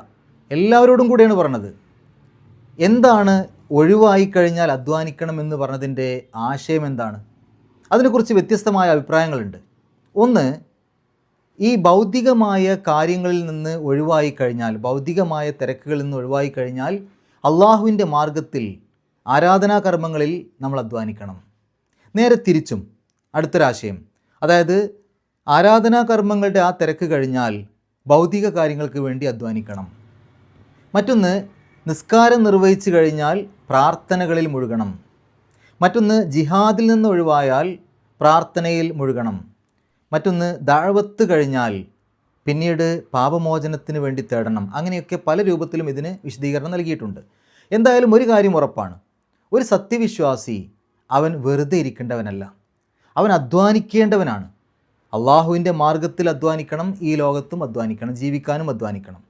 എല്ലാവരോടും കൂടെയാണ് പറഞ്ഞത്. എന്താണ് ഒഴിവായിക്കഴിഞ്ഞാൽ അധ്വാനിക്കണം എന്ന് പറഞ്ഞതിൻ്റെ ആശയം എന്താണ്? അതിനെക്കുറിച്ച് വ്യത്യസ്തമായ അഭിപ്രായങ്ങളുണ്ട്. ഒന്ന്, ഈ ഭൗതികമായ കാര്യങ്ങളിൽ നിന്ന് ഒഴിവായിക്കഴിഞ്ഞാൽ, ഭൗതികമായ തിരക്കുകളിൽ നിന്ന് ഒഴിവായിക്കഴിഞ്ഞാൽ അള്ളാഹുവിൻ്റെ മാർഗത്തിൽ ആരാധനാകർമ്മങ്ങളിൽ നമ്മൾ അധ്വാനിക്കണം. നേരെ തിരിച്ചും അടുത്തൊരാശയം, അതായത് ആരാധനാകർമ്മങ്ങളുടെ ആ തിരക്ക് കഴിഞ്ഞാൽ ഭൗതിക കാര്യങ്ങൾക്ക് വേണ്ടി അധ്വാനിക്കണം. മറ്റൊന്ന്, നിസ്കാരം നിർവഹിച്ചു കഴിഞ്ഞാൽ പ്രാർത്ഥനകളിൽ മുഴുകണം. മറ്റൊന്ന്, ജിഹാദിൽ നിന്ന് ഒഴിവായാൽ പ്രാർത്ഥനയിൽ മുഴുകണം. മറ്റൊന്ന്, ദഅവത്ത് കഴിഞ്ഞാൽ പിന്നീട് പാപമോചനത്തിന് വേണ്ടി തേടണം. അങ്ങനെയൊക്കെ പല രൂപത്തിലും ഇതിന് വിശദീകരണം നൽകിയിട്ടുണ്ട്. എന്തായാലും ഒരു കാര്യം ഉറപ്പാണ്, ഒരു സത്യവിശ്വാസി അവൻ വെറുതെ ഇരിക്കേണ്ടവനല്ല, അവൻ അധ്വാനിക്കേണ്ടവനാണ്. അള്ളാഹുവിൻ്റെ മാർഗത്തിൽ അധ്വാനിക്കണം, ഈ ലോകത്തും അധ്വാനിക്കണം, ജീവിക്കാനും അധ്വാനിക്കണം.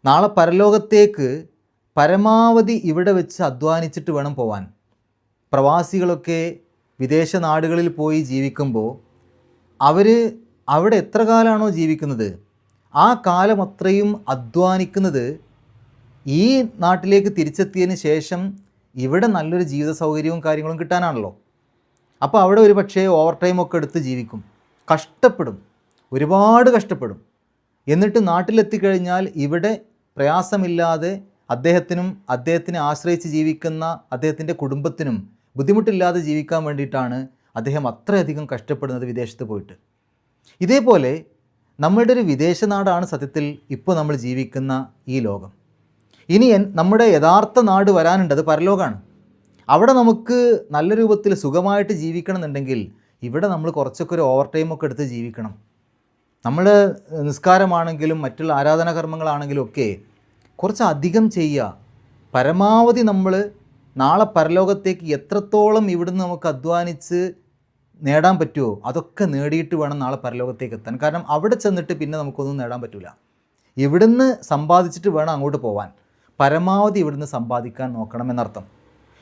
നാളെ പരലോകത്തേക്ക് പരമാവധി ഇവിടെ വെച്ച് അധ്വാനിച്ചിട്ട് വേണം പോവാൻ. പ്രവാസികളൊക്കെ വിദേശ നാടുകളിൽ പോയി ജീവിക്കുമ്പോൾ അവർ അവിടെ എത്ര കാലമാണോ ജീവിക്കുന്നത് ആ കാലം അത്രയും അധ്വാനിക്കുന്നത് ഈ നാട്ടിലേക്ക് തിരിച്ചെത്തിയതിന് ശേഷം ഇവിടെ നല്ലൊരു ജീവിത സൗകര്യവും കാര്യങ്ങളും കിട്ടാനാണല്ലോ. അപ്പോൾ അവിടെ ഒരു പക്ഷേ ഓവർ ടൈമൊക്കെ എടുത്ത് ജീവിക്കും, കഷ്ടപ്പെടും, ഒരുപാട് കഷ്ടപ്പെടും. എന്നിട്ട് നാട്ടിലെത്തിക്കഴിഞ്ഞാൽ ഇവിടെ പ്രയാസമില്ലാതെ അദ്ദേഹത്തിനെ ആശ്രയിച്ച് ജീവിക്കുന്ന അദ്ദേഹത്തിൻ്റെ കുടുംബത്തിനും ബുദ്ധിമുട്ടില്ലാതെ ജീവിക്കാൻ വേണ്ടിയിട്ടാണ് അദ്ദേഹം അത്രയധികം കഷ്ടപ്പെടുന്നത് വിദേശത്ത് പോയിട്ട്. ഇതേപോലെ നമ്മളുടെ ഒരു വിദേശ നാടാണ് സത്യത്തിൽ ഇപ്പോൾ നമ്മൾ ജീവിക്കുന്ന ഈ ലോകം. ഇനി നമ്മുടെ യഥാർത്ഥ നാട് വരാനുണ്ട്, അത് പരലോകമാണ്. അവിടെ നമുക്ക് നല്ല രൂപത്തിൽ സുഖമായിട്ട് ജീവിക്കണം എന്നുണ്ടെങ്കിൽ ഇവിടെ നമ്മൾ കുറച്ചൊക്കെ ഒരു ഓവർ ടൈമൊക്കെ എടുത്ത് ജീവിക്കണം. നമ്മൾ നിസ്കാരമാണെങ്കിലും മറ്റുള്ള ആരാധനാകർമ്മങ്ങളാണെങ്കിലും ഒക്കെ കുറച്ച് അധികം ചെയ്യുക. പരമാവധി നമ്മൾ നാളെ പരലോകത്തേക്ക് എത്രത്തോളം ഇവിടുന്ന് നമുക്ക് അധ്വാനിച്ച് നേടാൻ പറ്റുമോ അതൊക്കെ നേടിയിട്ട് വേണം നാളെ പരലോകത്തേക്ക് എത്താൻ. കാരണം അവിടെ ചെന്നിട്ട് പിന്നെ നമുക്കൊന്നും നേടാൻ പറ്റില്ല. ഇവിടുന്ന് സമ്പാദിച്ചിട്ട് വേണം അങ്ങോട്ട് പോകാൻ. പരമാവധി ഇവിടുന്ന് സമ്പാദിക്കാൻ നോക്കണം എന്നർത്ഥം.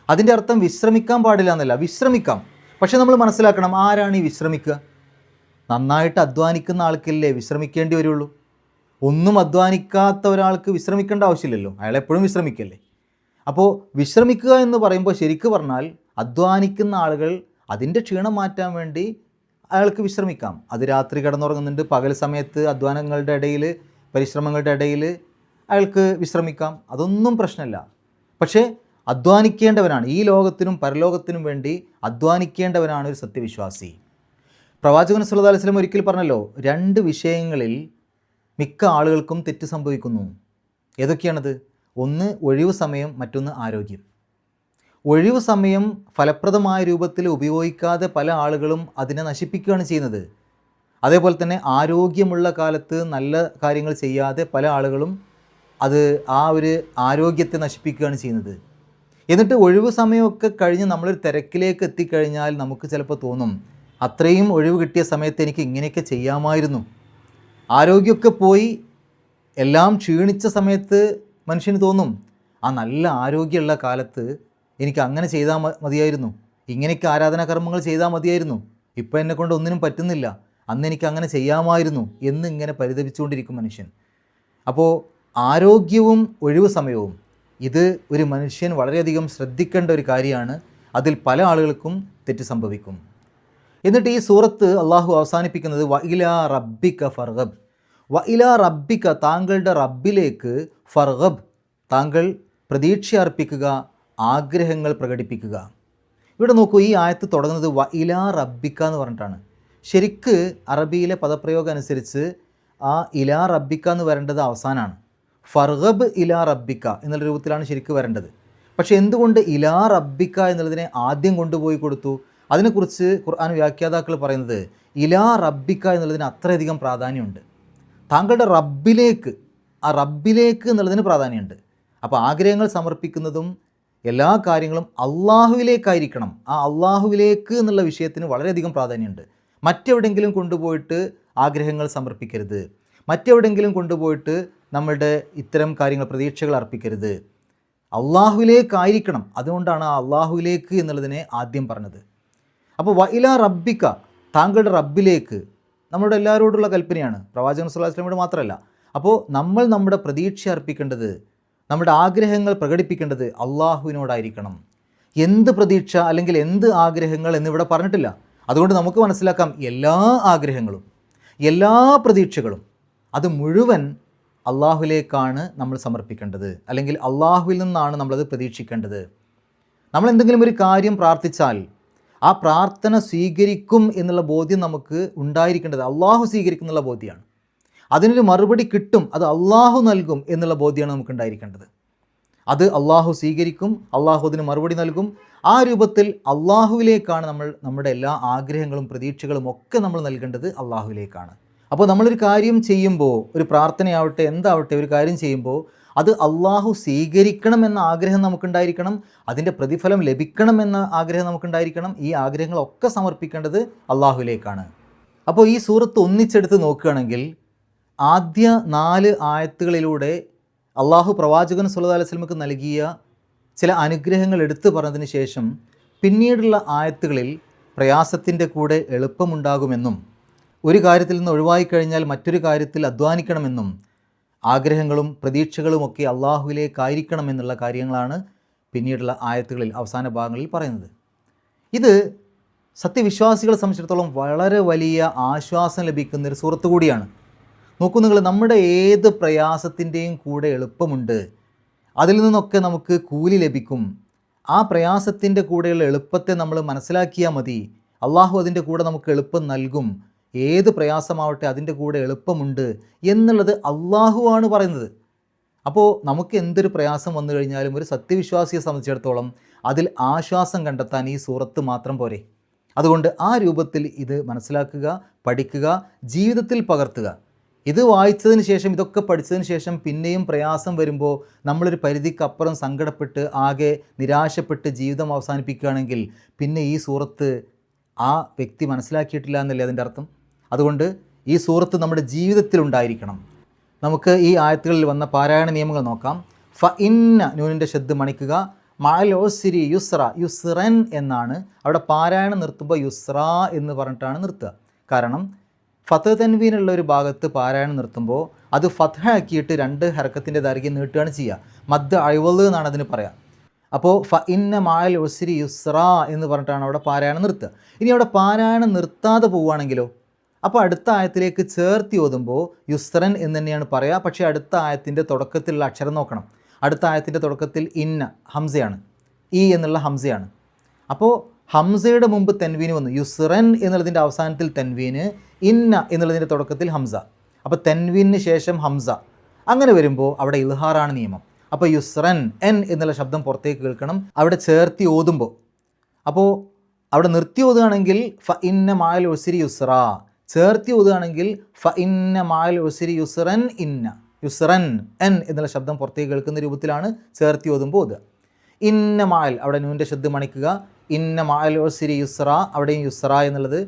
അതിൻ്റെ അർത്ഥം വിശ്രമിക്കാൻ പാടില്ല എന്നല്ല, വിശ്രമിക്കാം. പക്ഷേ നമ്മൾ മനസ്സിലാക്കണം, ആരാണ് ഈ വിശ്രമിക്കുക? നന്നായിട്ട് അധ്വാനിക്കുന്ന ആൾക്കല്ലേ വിശ്രമിക്കേണ്ടി വരുള്ളൂ. ഒന്നും അധ്വാനിക്കാത്ത ഒരാൾക്ക് വിശ്രമിക്കേണ്ട ആവശ്യമില്ലല്ലോ, അയാളെപ്പോഴും വിശ്രമിക്കല്ലേ. അപ്പോൾ വിശ്രമിക്കുക എന്ന് പറയുമ്പോൾ ശരിക്ക് പറഞ്ഞാൽ അധ്വാനിക്കുന്ന ആളുകൾ അതിൻ്റെ ക്ഷീണം മാറ്റാൻ വേണ്ടി അയാൾക്ക് വിശ്രമിക്കാം. അത് രാത്രി കിടന്നുറങ്ങുന്നുണ്ട്, പകൽ സമയത്ത് അധ്വാനങ്ങളുടെ ഇടയിൽ, പരിശ്രമങ്ങളുടെ ഇടയിൽ അയാൾക്ക് വിശ്രമിക്കാം, അതൊന്നും പ്രശ്നമില്ല. പക്ഷേ അധ്വാനിക്കേണ്ടവനാണ്, ഈ ലോകത്തിനും പരലോകത്തിനും വേണ്ടി അധ്വാനിക്കേണ്ടവനാണ് ഒരു സത്യവിശ്വാസി. പ്രവാചകൻ സല്ലല്ലാഹു അലൈഹി വസല്ലം ഒരിക്കൽ പറഞ്ഞല്ലോ, 2 വിഷയങ്ങളിൽ മിക്ക ആളുകൾക്കും തെറ്റ് സംഭവിക്കുന്നു. ഏതൊക്കെയാണത്? ഒന്ന് ഒഴിവു സമയം, മറ്റൊന്ന് ആരോഗ്യം. ഒഴിവു സമയം ഫലപ്രദമായ രൂപത്തിൽ ഉപയോഗിക്കാതെ പല ആളുകളും അതിനെ നശിപ്പിക്കുകയാണ് ചെയ്യുന്നത്. അതേപോലെ തന്നെ ആരോഗ്യമുള്ള കാലത്ത് നല്ല കാര്യങ്ങൾ ചെയ്യാതെ പല ആളുകളും അത് ആ ഒരു ആരോഗ്യത്തെ നശിപ്പിക്കുകയാണ് ചെയ്യുന്നത്. എന്നിട്ട് ഒഴിവു സമയമൊക്കെ കഴിഞ്ഞ് നമ്മളൊരു തിരക്കിലേക്ക് എത്തിക്കഴിഞ്ഞാൽ നമുക്ക് ചിലപ്പോൾ തോന്നും, അത്രയും ഒഴിവ് കിട്ടിയ സമയത്ത് എനിക്ക് ഇങ്ങനെയൊക്കെ ചെയ്യാമായിരുന്നു. ആരോഗ്യമൊക്കെ പോയി, എല്ലാം ക്ഷീണിച്ച സമയത്ത് മനുഷ്യന് തോന്നും, ആ നല്ല ആരോഗ്യമുള്ള കാലത്ത് എനിക്ക് അങ്ങനെ ചെയ്താൽ മതിയായിരുന്നു, ഇങ്ങനെയൊക്കെ ആരാധനാകർമ്മങ്ങൾ ചെയ്താൽ മതിയായിരുന്നു, ഇപ്പം എന്നെക്കൊണ്ട് ഒന്നിനും പറ്റുന്നില്ല, അന്ന് എനിക്ക് അങ്ങനെ ചെയ്യാമായിരുന്നു എന്നിങ്ങനെ പരിതപിച്ചുകൊണ്ടിരിക്കും മനുഷ്യൻ. അപ്പോൾ ആരോഗ്യവും ഒഴിവ് സമയവും ഇത് ഒരു മനുഷ്യൻ വളരെയധികം ശ്രദ്ധിക്കേണ്ട ഒരു കാര്യമാണ്. അതിൽ പല ആളുകൾക്കും തെറ്റ് സംഭവിക്കും. എന്നിട്ട് ഈ സൂറത്ത് അള്ളാഹു അവസാനിപ്പിക്കുന്നത് വഇലാ റബ്ബിക ഫർഗബ്. വഇലാ റബ്ബിക, താങ്കളുടെ റബ്ബിലേക്ക്, ഫർഗബ്, താങ്കൾ പ്രതീക്ഷ അർപ്പിക്കുക, ആഗ്രഹങ്ങൾ പ്രകടിപ്പിക്കുക. ഇവിടെ നോക്കൂ, ഈ ആയത്ത് തുടങ്ങുന്നത് വഇലാ റബ്ബിക എന്ന് പറഞ്ഞിട്ടാണ്. ശരിക്ക് അറബിയിലെ പദപ്രയോഗം അനുസരിച്ച് ആ ഇലാ റബ്ബിക എന്ന് വരേണ്ടത് അവസാനമാണ്. ഫർഗബ് ഇലാ റബ്ബിക എന്നുള്ള രൂപത്തിലാണ് ശരിക്ക് വരേണ്ടത്. പക്ഷേ എന്തുകൊണ്ട് ഇലാ റബ്ബിക എന്നുള്ളതിനെ ആദ്യം കൊണ്ടുപോയി കൊടുത്തു? അതിനെക്കുറിച്ച് ഖുർആൻ വ്യാഖ്യാതാക്കൾ പറയുന്നത് ഇലാ റബ്ബിക എന്നുള്ളതിന് അത്രയധികം പ്രാധാന്യമുണ്ട്. താങ്കളുടെ റബ്ബിലേക്ക്, ആ റബ്ബിലേക്ക് എന്നുള്ളതിന് പ്രാധാന്യമുണ്ട്. അപ്പോൾ ആഗ്രഹങ്ങൾ സമർപ്പിക്കുന്നതും എല്ലാ കാര്യങ്ങളും അള്ളാഹുവിലേക്കായിരിക്കണം. ആ അള്ളാഹുവിലേക്ക് എന്നുള്ള വിഷയത്തിന് വളരെയധികം പ്രാധാന്യമുണ്ട്. മറ്റെവിടെയെങ്കിലും കൊണ്ടുപോയിട്ട് ആഗ്രഹങ്ങൾ സമർപ്പിക്കരുത്, മറ്റെവിടെയെങ്കിലും കൊണ്ടുപോയിട്ട് നമ്മളുടെ ഇത്തരം കാര്യങ്ങൾ, പ്രതീക്ഷകൾ അർപ്പിക്കരുത്. അള്ളാഹുവിലേക്കായിരിക്കണം. അതുകൊണ്ടാണ് ആ അള്ളാഹുവിലേക്ക് എന്നുള്ളതിനെ ആദ്യം പറഞ്ഞത്. അപ്പോൾ വഇലാ റബ്ബിക, താങ്കളുടെ റബ്ബിലേക്ക്, നമ്മുടെ എല്ലാവരോടുള്ള കൽപ്പനയാണ്, പ്രവാചകൻ സ്വല്ലല്ലാഹു അലൈഹി വസല്ലമയോട് മാത്രമല്ല. അപ്പോൾ നമ്മൾ നമ്മുടെ പ്രതീക്ഷ അർപ്പിക്കേണ്ടത്, നമ്മുടെ ആഗ്രഹങ്ങൾ പ്രകടിപ്പിക്കേണ്ടത് അള്ളാഹുവിനോടായിരിക്കണം. എന്ത് പ്രതീക്ഷ അല്ലെങ്കിൽ എന്ത് ആഗ്രഹങ്ങൾ എന്നിവിടെ പറഞ്ഞിട്ടില്ല. അതുകൊണ്ട് നമുക്ക് മനസ്സിലാക്കാം, എല്ലാ ആഗ്രഹങ്ങളും എല്ലാ പ്രതീക്ഷകളും അത് മുഴുവൻ അള്ളാഹുവിലേക്കാണ് നമ്മൾ സമർപ്പിക്കേണ്ടത്, അല്ലെങ്കിൽ അള്ളാഹുവിൽ നിന്നാണ് നമ്മളത് പ്രതീക്ഷിക്കേണ്ടത്. നമ്മൾ എന്തെങ്കിലും ഒരു കാര്യം പ്രാർത്ഥിച്ചാൽ ആ പ്രാർത്ഥന സ്വീകരിക്കും എന്നുള്ള ബോധ്യം നമുക്ക് ഉണ്ടായിരിക്കേണ്ടത് അള്ളാഹു സ്വീകരിക്കും എന്നുള്ള ബോധ്യമാണ്. അതിനൊരു മറുപടി കിട്ടും, അത് അള്ളാഹു നൽകും എന്നുള്ള ബോധ്യമാണ് നമുക്ക് ഉണ്ടായിരിക്കേണ്ടത്. അത് അള്ളാഹു സ്വീകരിക്കും, അള്ളാഹു അതിന് മറുപടി നൽകും. ആ രൂപത്തിൽ അള്ളാഹുവിലേക്കാണ് നമ്മൾ നമ്മുടെ എല്ലാ ആഗ്രഹങ്ങളും പ്രതീക്ഷകളും ഒക്കെ നമ്മൾ നൽകേണ്ടത് അള്ളാഹുവിലേക്കാണ്. അപ്പോൾ നമ്മളൊരു കാര്യം ചെയ്യുമ്പോൾ, ഒരു പ്രാർത്ഥനയാവട്ടെ എന്താവട്ടെ, ഒരു കാര്യം ചെയ്യുമ്പോൾ അത് അള്ളാഹു സ്വീകരിക്കണമെന്ന ആഗ്രഹം നമുക്കുണ്ടായിരിക്കണം, അതിൻ്റെ പ്രതിഫലം ലഭിക്കണമെന്ന ആഗ്രഹം നമുക്കുണ്ടായിരിക്കണം. ഈ ആഗ്രഹങ്ങളൊക്കെ സമർപ്പിക്കേണ്ടത് അള്ളാഹുവിലേക്കാണ്. അപ്പോൾ ഈ സൂറത്ത് ഒന്നിച്ചെടുത്ത് നോക്കുകയാണെങ്കിൽ ആദ്യ 4 ആയത്തുകളിലൂടെ അള്ളാഹു പ്രവാചകൻ സ്വല്ലല്ലാഹു അലൈഹി വസല്ലമക്ക് നൽകിയ ചില അനുഗ്രഹങ്ങൾ എടുത്തു പറഞ്ഞതിന് ശേഷം പിന്നീടുള്ള ആയത്തുകളിൽ പ്രയാസത്തിൻ്റെ കൂടെ എളുപ്പമുണ്ടാകുമെന്നും ഒരു കാര്യത്തിൽ നിന്ന് ഒഴിവായിക്കഴിഞ്ഞാൽ മറ്റൊരു കാര്യത്തിൽ അധ്വാനിക്കണമെന്നും ആഗ്രഹങ്ങളും പ്രതീക്ഷകളുമൊക്കെ അള്ളാഹുവിലേക്കായിരിക്കണമെന്നുള്ള കാര്യങ്ങളാണ് പിന്നീടുള്ള ആയത്തുകളിൽ അവസാന ഭാഗങ്ങളിൽ പറയുന്നത്. ഇത് സത്യവിശ്വാസികളെ സംബന്ധിച്ചിടത്തോളം വളരെ വലിയ ആശ്വാസം ലഭിക്കുന്നൊരു സൂറത്ത് കൂടിയാണ്. നോക്കൂ നിങ്ങൾ, നമ്മുടെ ഏത് പ്രയാസത്തിൻ്റെയും കൂടെ എളുപ്പമുണ്ട്, അതിൽ നിന്നൊക്കെ നമുക്ക് കൂലി ലഭിക്കും. ആ പ്രയാസത്തിൻ്റെ കൂടെയുള്ള എളുപ്പത്തെ നമ്മൾ മനസ്സിലാക്കിയാൽ മതി. അള്ളാഹു അതിൻ്റെ കൂടെ നമുക്ക് എളുപ്പം നൽകും. ഏത് പ്രയാസമാവട്ടെ അതിൻ്റെ കൂടെ എളുപ്പമുണ്ട് എന്നുള്ളത് അള്ളാഹുവാണ് പറയുന്നത്. അപ്പോൾ നമുക്ക് എന്തൊരു പ്രയാസം വന്നു കഴിഞ്ഞാലും ഒരു സത്യവിശ്വാസിയെ സംബന്ധിച്ചിടത്തോളം അതിൽ ആശ്വാസം കണ്ടെത്താൻ ഈ സൂറത്ത് മാത്രം പോരെ. അതുകൊണ്ട് ആ രൂപത്തിൽ ഇത് മനസ്സിലാക്കുക, പഠിക്കുക, ജീവിതത്തിൽ പകർത്തുക. ഇത് വായിച്ചതിന് ശേഷം, ഇതൊക്കെ പഠിച്ചതിന് ശേഷം പിന്നെയും പ്രയാസം വരുമ്പോൾ നമ്മളൊരു പരിധിക്കപ്പുറം സങ്കടപ്പെട്ട് ആകെ നിരാശപ്പെട്ട് ജീവിതം അവസാനിപ്പിക്കുകയാണെങ്കിൽ പിന്നെ ഈ സൂറത്ത് ആ വ്യക്തി മനസ്സിലാക്കിയിട്ടില്ല എന്നല്ലേ അതിൻ്റെ അർത്ഥം. അതുകൊണ്ട് ഈ സൂറത്ത് നമ്മുടെ ജീവിതത്തിൽ ഉണ്ടായിരിക്കണം. നമുക്ക് ഈ ആയത്തുകളിൽ വന്ന പാരായണ നിയമങ്ങൾ നോക്കാം. ഫ ഇന്ന, നൂനിൻ്റെ ശബ്ദ മണിക്കുക, മഅൽ ഉസ്രി യുസ്ര, യുസ്റൻ എന്നാണ്. അവിടെ പാരായണം നിർത്തുമ്പോൾ യുസ്ര എന്ന് പറഞ്ഞിട്ടാണ് നിർത്തുക. കാരണം ഫത്ത് തൻവീനുള്ള ഒരു ഭാഗത്ത് പാരായണം നിർത്തുമ്പോൾ അത് ഫത്ഹാക്കിയിട്ട് 2 ഹർക്കത്തിൻ്റെ ദൈർഘ്യം നീട്ടുകയാണ് ചെയ്യുക. മദ് അയ്വൽ എന്നാണ് അതിന് പറയുക. അപ്പോൾ ഫ ഇന്ന മഅൽ ഉസ്രി യുസ്ര എന്ന് പറഞ്ഞിട്ടാണ് അവിടെ പാരായണം നിർത്തുക. ഇനി അവിടെ പാരായണം നിർത്താതെ പോവുകയാണെങ്കിലോ, അപ്പോൾ അടുത്ത ആയത്തിലേക്ക് ചേർത്തി ഓതുമ്പോൾ യുസ്റൻ എന്ന് തന്നെയാണ് പറയുക. പക്ഷേ അടുത്ത ആയത്തിൻ്റെ തുടക്കത്തിലുള്ള അക്ഷരം നോക്കണം. അടുത്ത ആയത്തിൻ്റെ തുടക്കത്തിൽ ഇന്ന ഹംസയാണ്, ഈ എന്നുള്ള ഹംസയാണ്. അപ്പോൾ ഹംസയുടെ മുമ്പ് തെൻവീന് വന്നു. യുസ്റൻ എന്നുള്ളതിൻ്റെ അവസാനത്തിൽ തെൻവീന്, ഇന്ന എന്നുള്ളതിൻ്റെ തുടക്കത്തിൽ ഹംസ. അപ്പോൾ തെൻവീനിന് ശേഷം ഹംസ. അങ്ങനെ വരുമ്പോൾ അവിടെ ഇൽഹാറാണ് നിയമം. അപ്പോൾ യുസ്റൻ, എൻ എന്നുള്ള ശബ്ദം പുറത്തേക്ക് കേൾക്കണം അവിടെ ചേർത്തി ഓതുമ്പോൾ. അപ്പോൾ അവിടെ നിർത്തി ഓതുകയാണെങ്കിൽ ഫ ഇന്ന മഅൽ ഉസ്രി യുസ്ര, ചേർത്തി ഓതുകയാണെങ്കിൽ ഫ ഇന്ന മഅൽ ഉസ്രി യുസ്റൻ, ഇന്ന യുസ്റൻ, എൻ എന്നുള്ള ശബ്ദം പുറത്തേക്ക് കേൾക്കുന്ന രൂപത്തിലാണ് ചേർത്തി ഓതുമ്പോൾ ഓതുക. ഇന്ന മഅൽ, അവിടെ നൂൻ്റെ ശബ്ദം മണിക്കുക. ഇന്ന മഅൽ ഉസ്രി യുസ്ര, അവിടെയും യുസ്ര എന്നുള്ളത്.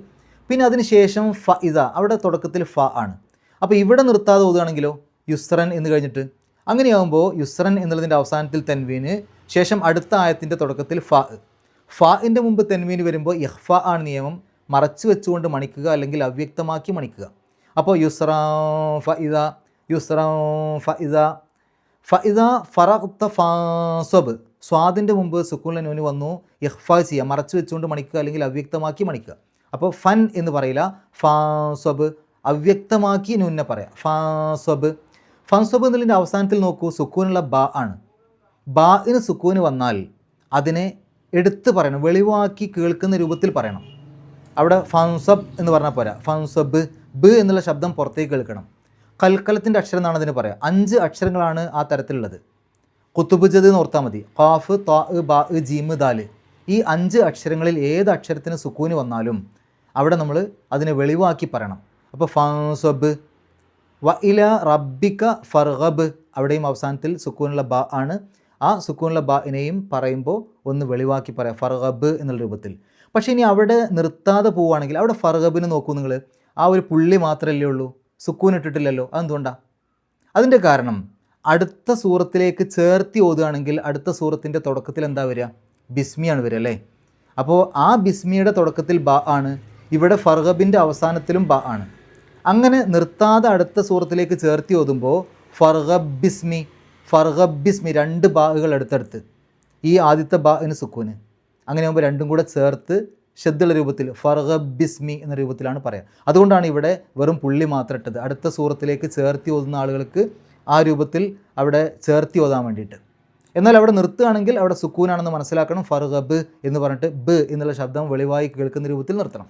പിന്നെ അതിന് ശേഷം ഫ ഇദ, അവിടെ തുടക്കത്തിൽ ഫ ആണ്. അപ്പോൾ ഇവിടെ നിർത്താതെ ഓതുകയാണെങ്കിലോ, യുസ്രൻ എന്ന് കഴിഞ്ഞിട്ട്. അങ്ങനെയാകുമ്പോൾ യുസ്രൻ എന്നുള്ളതിൻ്റെ അവസാനത്തിൽ തെൻവീന്, ശേഷം അടുത്ത ആയത്തിൻ്റെ തുടക്കത്തിൽ ഫാഇൻ്റെ മുമ്പ് തെൻവീന് വരുമ്പോൾ ഇഖ്ഫ ആണ് നിയമം, മറച്ചു വെച്ചുകൊണ്ട് മണിക്കുക അല്ലെങ്കിൽ അവ്യക്തമാക്കി മണിക്കുക. അപ്പോൾ യുസ്ര ഫഇദ, യുസ്ര ഫഇദ, ഫഇദ ഫറഖ്ത ഫാൻസബ്, സ്വാദിൻ്റെ മുമ്പ് സുക്കൂനിലെ നൂന് വന്നു, ഇഖ്ഫ ചെയ്യുക, മറച്ചു വെച്ചുകൊണ്ട് മണിക്കുക അല്ലെങ്കിൽ അവ്യക്തമാക്കി മണിക്കുക. അപ്പോൾ ഫൻ എന്ന് പറയില്ല, ഫാൻസബ്, അവ്യക്തമാക്കി നൂനെ പറയാം, ഫാൻസബ്. ഫൻസബ് എന്നുള്ളതിൻ്റെ അവസാനത്തിൽ നോക്കൂ, സുക്കൂനുള്ള ബ ആണ്. ബാഇന് സുക്കൂന് വന്നാൽ അതിനെ എടുത്ത് പറയണം, വെളിവാക്കി കേൾക്കുന്ന രൂപത്തിൽ പറയണം. അവിടെ ഫൻസബ് എന്ന് പറഞ്ഞാൽ പോരാ, ഫൻസബ്, ബ് എന്നുള്ള ശബ്ദം പുറത്തേക്ക് കേൾക്കണം. കൽക്കലത്തിൻ്റെ അക്ഷരം എന്നാണ് അതിന് പറയുക. 5 അക്ഷരങ്ങളാണ് ആ തരത്തിലുള്ളത്. കുത്തുബുജദ് എന്ന് ഓർത്താൽ മതി. ഖാഫ്, ത്വാ, ബാ, ജീമ്, ദാല്. ഈ 5 അക്ഷരങ്ങളിൽ ഏത് അക്ഷരത്തിന് സുക്കൂന് വന്നാലും അവിടെ നമ്മൾ അതിനെ വെളിവാക്കി പറയണം. അപ്പോൾ ഫൻസബ്. വ ഇല റബ്ബിക ഫർഗബ്, അവിടെയും അവസാനത്തിൽ സുക്കൂനുള്ള ബ ആണ്. ആ സുക്കൂനുള്ള ബാഇനെയും പറയുമ്പോൾ ഒന്ന് വെളിവാക്കി പറയാം, ഫർഗബ് എന്നുള്ള രൂപത്തിൽ. പക്ഷേ ഇനി അവിടെ നിർത്താതെ പോവുകയാണെങ്കിൽ അവിടെ ഫർഗബിന് നോക്കൂ നിങ്ങൾ, ആ ഒരു പുള്ളി മാത്രമല്ലേ ഉള്ളൂ, സുക്കൂൻ ഇട്ടിട്ടില്ലല്ലോ. അതെന്തുകൊണ്ടാണ്? അതിൻ്റെ കാരണം അടുത്ത സൂറത്തിലേക്ക് ചേർത്തി ഓതുകയാണെങ്കിൽ അടുത്ത സൂറത്തിൻ്റെ തുടക്കത്തിൽ എന്താ വരിക? ബിസ്മിയാണ് വരിക അല്ലേ? അപ്പോൾ ആ ബിസ്മിയുടെ തുടക്കത്തിൽ ബ ആണ്, ഇവിടെ ഫർഗബിൻ്റെ അവസാനത്തിലും ബ ആണ്. അങ്ങനെ നിർത്താതെ അടുത്ത സൂറത്തിലേക്ക് ചേർത്തി ഓതുമ്പോൾ ഫർഗബ് ബിസ്മി, ഫർഗബ് ബിസ്മി, 2 ബാകൾ അടുത്തടുത്ത്, ഈ ആദ്യത്തെ ബാഇന് സുക്കൂന്. അങ്ങനെ ആകുമ്പോൾ രണ്ടും കൂടെ ചേർത്ത് ശബ്ദുള്ള രൂപത്തിൽ ഫർഗബ് ബിസ്മി എന്ന രൂപത്തിലാണ് പറയുക. അതുകൊണ്ടാണ് ഇവിടെ വെറും പുള്ളി മാത്രം ഇട്ടത്, അടുത്ത സൂറത്തിലേക്ക് ചേർത്തി ഓതുന്ന ആളുകൾക്ക് ആ രൂപത്തിൽ അവിടെ ചേർത്തി ഓതാൻ വേണ്ടിയിട്ട്. എന്നാൽ അവിടെ നിർത്തുകയാണെങ്കിൽ അവിടെ സുക്കൂനാണെന്ന് മനസ്സിലാക്കണം, ഫർഗബ് എന്ന് പറഞ്ഞിട്ട് ബ് എന്നുള്ള ശബ്ദം വെളിവായി കേൾക്കുന്ന രൂപത്തിൽ നിർത്തണം.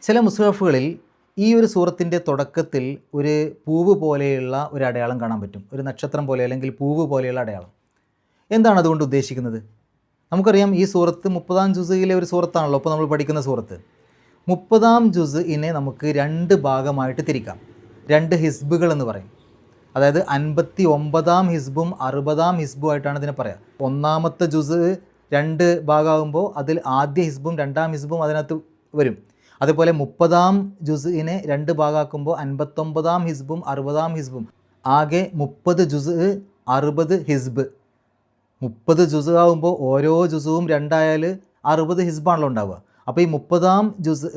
ചില മുസ്ഹഫുകളിൽ ഈ ഒരു സൂറത്തിൻ്റെ തുടക്കത്തിൽ ഒരു പൂവ് പോലെയുള്ള ഒരു അടയാളം കാണാൻ പറ്റും, ഒരു നക്ഷത്രം പോലെ അല്ലെങ്കിൽ പൂവ് പോലെയുള്ള അടയാളം. എന്താണ് അതുകൊണ്ട് ഉദ്ദേശിക്കുന്നത്? നമുക്കറിയാം ഈ സൂറത്ത് 30-ാം ജുസിലെ ഒരു സൂറത്താണല്ലോ ഇപ്പോൾ നമ്മൾ പഠിക്കുന്ന സൂറത്ത്. 30-ാം ജുസിനെ നമുക്ക് 2 ഭാഗമായിട്ട് തിരിക്കാം, 2 ഹിസ്ബുകൾ എന്ന് പറയും. അതായത് 59-ാം ഹിസ്ബും 60-ാം ഹിസ്ബും ആയിട്ടാണ് ഇതിനെ പറയാം. 1-ാമത്തെ ജുസ് 2 ഭാഗമാകുമ്പോൾ അതിൽ ആദ്യ ഹിസ്ബും 2-ാം ഹിസ്ബും അതിനകത്ത് വരും. അതുപോലെ 30-ാം ജുസിനെ 2 ഭാഗമാക്കുമ്പോൾ 59-ാം ഹിസ്ബും 60-ാം ഹിസ്ബും, ആകെ 30 ജുസ് 60 ഹിസ്ബ്. 30 ജുസ് ആകുമ്പോൾ ഓരോ ജുസും 2 ആയാൽ 60 ഹിസ്ബാണല്ലോ ഉണ്ടാവുക. അപ്പോൾ ഈ 30-ാം ജുസ്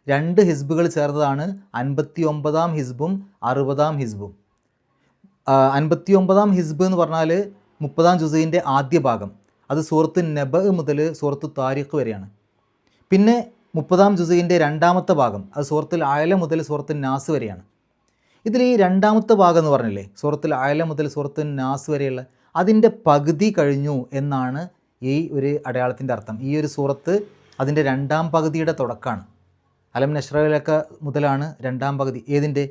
2 ഹിസ്ബുകൾ ചേർന്നതാണ് 59-ാം ഹിസ്ബും 60-ാം ഹിസ്ബും. 59-ാം ഹിസ്ബ് എന്ന് പറഞ്ഞാൽ 30-ാം ജുസിൻ്റെ ആദ്യ ഭാഗം, അത് സൂറത്ത് നബ മുതൽ സൂറത്ത് താരിഖ് വരെയാണ്. പിന്നെ 30-ാം ജുസിൻ്റെ 2-ാമത്തെ ഭാഗം, അത് സൂറത്തുൽ അഅല മുതൽ സൂറത്ത് നാസ് വരെയാണ്. ഇതിൽ ഈ 2-ാമത്തെ ഭാഗം എന്ന് പറഞ്ഞില്ലേ, സൂറത്തുൽ അഅല മുതൽ സൂറത്ത് നാസ് വരെയുള്ള, അതിൻ്റെ പകുതി കഴിഞ്ഞു എന്നാണ് ഈ ഒരു അടയാളത്തിൻ്റെ അർത്ഥം. ഈ ഒരു സൂറത്ത് അതിൻ്റെ 2-ാം പകുതിയുടെ തുടക്കമാണ്. അലം നശ്റയിലൊക്കെ മുതലാണ് 2-ാം പകുതി. ഏതിൻ്റെ?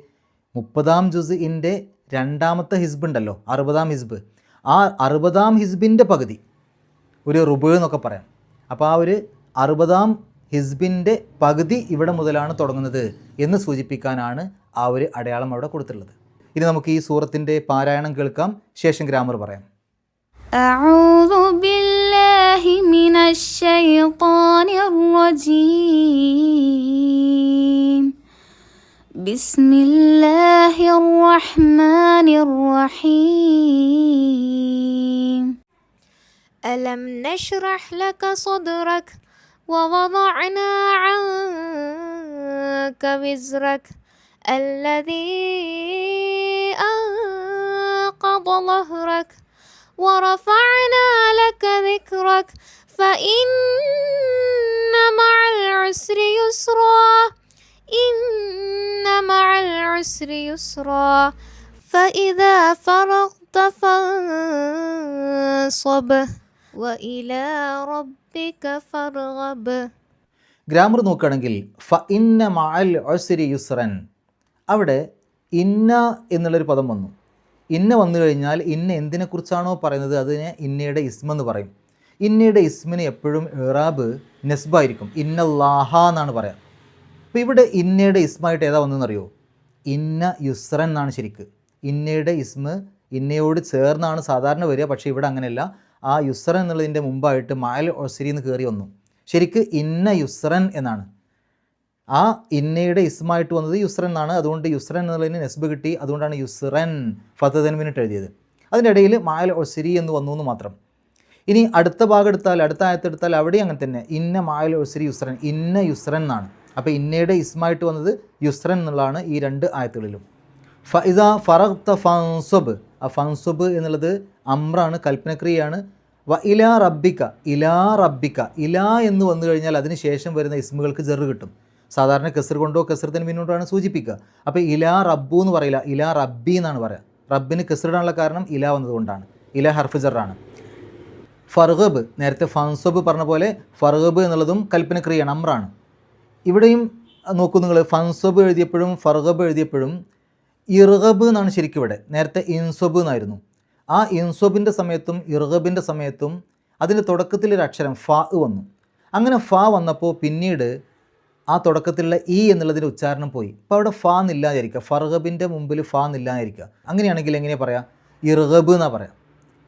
30-ാം ജുസിൻ്റെ 2-ാമത്തെ ഹിസ്ബ് ഉണ്ടല്ലോ, 60-ാം ഹിസ്ബ്. ആ 60-ാം ഹിസ്ബിൻ്റെ പകുതി, ഒരു റുബ് എന്നൊക്കെ പറയാം. അപ്പോൾ ആ ഒരു 60-ാം ഹിസ്ബിൻ്റെ പകുതി ഇവിടെ മുതലാണ് തുടങ്ങുന്നത് എന്ന് സൂചിപ്പിക്കാനാണ് ആ ഒരു അടയാളം അവിടെ കൊടുത്തിട്ടുള്ളത്. ഇനി നമുക്ക് ഈ സൂറത്തിൻ്റെ പാരായണം കേൾക്കാം, ശേഷം ഗ്രാമർ പറയാം. അഊദു ബില്ലാഹി മിനശ് ശൈത്വാനിർ റജീം. ബിസ്മില്ലാഹിർ റഹ്മാനിർ റഹീം. അലം നശ്റഹ് ലക സദ്റക ووضعنا عنك وزرك الذي أنقض ظهرك ورفعنا لك ذكرك فإن مع العسر يسرا إن مع العسر يسرا فإذا فرغت فانصب وإلى ربك فارغب. ഗ്രാമർ നോക്കുകയാണെങ്കിൽ ഫ ഇന്ന മഅൽ ഉസ്രി യുസ്റൻ, അവിടെ ഇന്ന എന്നുള്ളൊരു പദം വന്നു. ഇന്ന വന്നു കഴിഞ്ഞാൽ ഇന്ന എന്തിനെക്കുറിച്ചാണോ പറയുന്നത് അതിനെ ഇന്നയുടെ ഇസ്മെന്ന് പറയും. ഇന്നയുടെ ഇസ്മിന് എപ്പോഴും ഇറാബ് നെസ്ബായിരിക്കും, ഇന്നല്ലാഹ എന്നാണ് പറയാം. അപ്പോൾ ഇവിടെ ഇന്നയുടെ ഇസ്മായിട്ട് ഏതാ വന്നതെന്നറിയോ? ഇന്ന യുസ്റൻ എന്നാണ് ശരിക്ക്. ഇന്നയുടെ ഇസ്മ് ഇന്നയോട് ചേർന്നാണ് സാധാരണ വരിക, പക്ഷേ ഇവിടെ അങ്ങനെയല്ല. ആ യുസ്റൻ എന്നുള്ളതിൻ്റെ മുമ്പായിട്ട് മഅൽ ഉസ്രി എന്ന് കയറി വന്നു. ശരിക്ക് ഇന്ന യുസ്റൻ എന്നാണ്. ആ ഇന്നയുടെ ഇസ്മായിട്ട് വന്നത് യുസ്രൻ എന്നാണ്. അതുകൊണ്ട് യുസ്രൻ എന്നുള്ളതിന് നെസ്ബ് കിട്ടി. അതുകൊണ്ടാണ് യുസ്രൻ ഫത്തതൻവിനിട്ട് എഴുതിയത്. അതിൻ്റെ ഇടയിൽ മഅൽ ഉസ്രി എന്ന് വന്നു എന്ന് മാത്രം. ഇനി അടുത്ത ഭാഗം എടുത്താൽ, അടുത്ത ആയത്തെടുത്താൽ അവിടെ അങ്ങനെ തന്നെ ഇന്ന മഅൽ ഉസ്രി യുസ്രൻ, ഇന്ന യുസ്രൻ എന്നാണ്. അപ്പോൾ ഇന്നയുടെ ഇസ്മായിട്ട് വന്നത് യുസ്രൻ എന്നുള്ളതാണ് ഈ രണ്ട് ആയത്തുകളിലും. ഫഇസ ഫറഗ്ത ഫൻസുബ്, ആ ഫൻസുബ് എന്നുള്ളത് അമ്രാണ്, കൽപ്പനക്രിയയാണ്. ഇലാ റബ്ബിക്ക, ഇലാ റബ്ബിക്ക, ഇലാ എന്ന് വന്നു കഴിഞ്ഞാൽ അതിന് ശേഷം വരുന്ന ഇസ്മുകൾക്ക് ജറ് കിട്ടും. സാധാരണ കെസർ കൊണ്ടോ കെസർ തൻവീനോടാണ് സൂചിപ്പിക്കുക. അപ്പോൾ ഇലാ റബ്ബു എന്ന് പറയില്ല, ഇലാ റബ്ബി എന്നാണ് പറയുക. റബ്ബിന് കെസറിടാനുള്ള കാരണം ഇലാ വന്നതുകൊണ്ടാണ്. ഇലാ ഹർഫ് ജറാണ്. ഫർഗബ്, നേരത്തെ ഫൻസബ് പറഞ്ഞ പോലെ ഫർഗബ് എന്നുള്ളതും കൽപ്പനക്രിയയാണ്, അമ്രാണ്. ഇവിടെയും നോക്കൂ നിങ്ങൾ, ഫൻസബ് എഴുതിയപ്പോഴും ഫർഗബ് എഴുതിയപ്പോഴും ഇർഗബ് എന്നാണ് ശരിക്കും ഇവിടെ. നേരത്തെ ഇൻസബ് എന്നായിരുന്നു. ആ ഇൻസബിൻ്റെ സമയത്തും ഇർഗബിൻ്റെ സമയത്തും അതിൻ്റെ തുടക്കത്തിലൊരു അക്ഷരം ഫ വന്നു. അങ്ങനെ ഫ വന്നപ്പോൾ പിന്നീട് ആ തുടക്കത്തിലുള്ള ഇ എന്നുള്ളതിൻ്റെ ഉച്ചാരണം പോയി. അപ്പോൾ അവിടെ ഫ എന്നില്ലാതിരിക്കുക, ഫർഗബിൻ്റെ മുമ്പിൽ ഫ എന്നില്ലാതിരിക്കുക. അങ്ങനെയാണെങ്കിൽ എങ്ങനെയാണ് പറയുക? ഇർഗബ് എന്നാണ് പറയാം.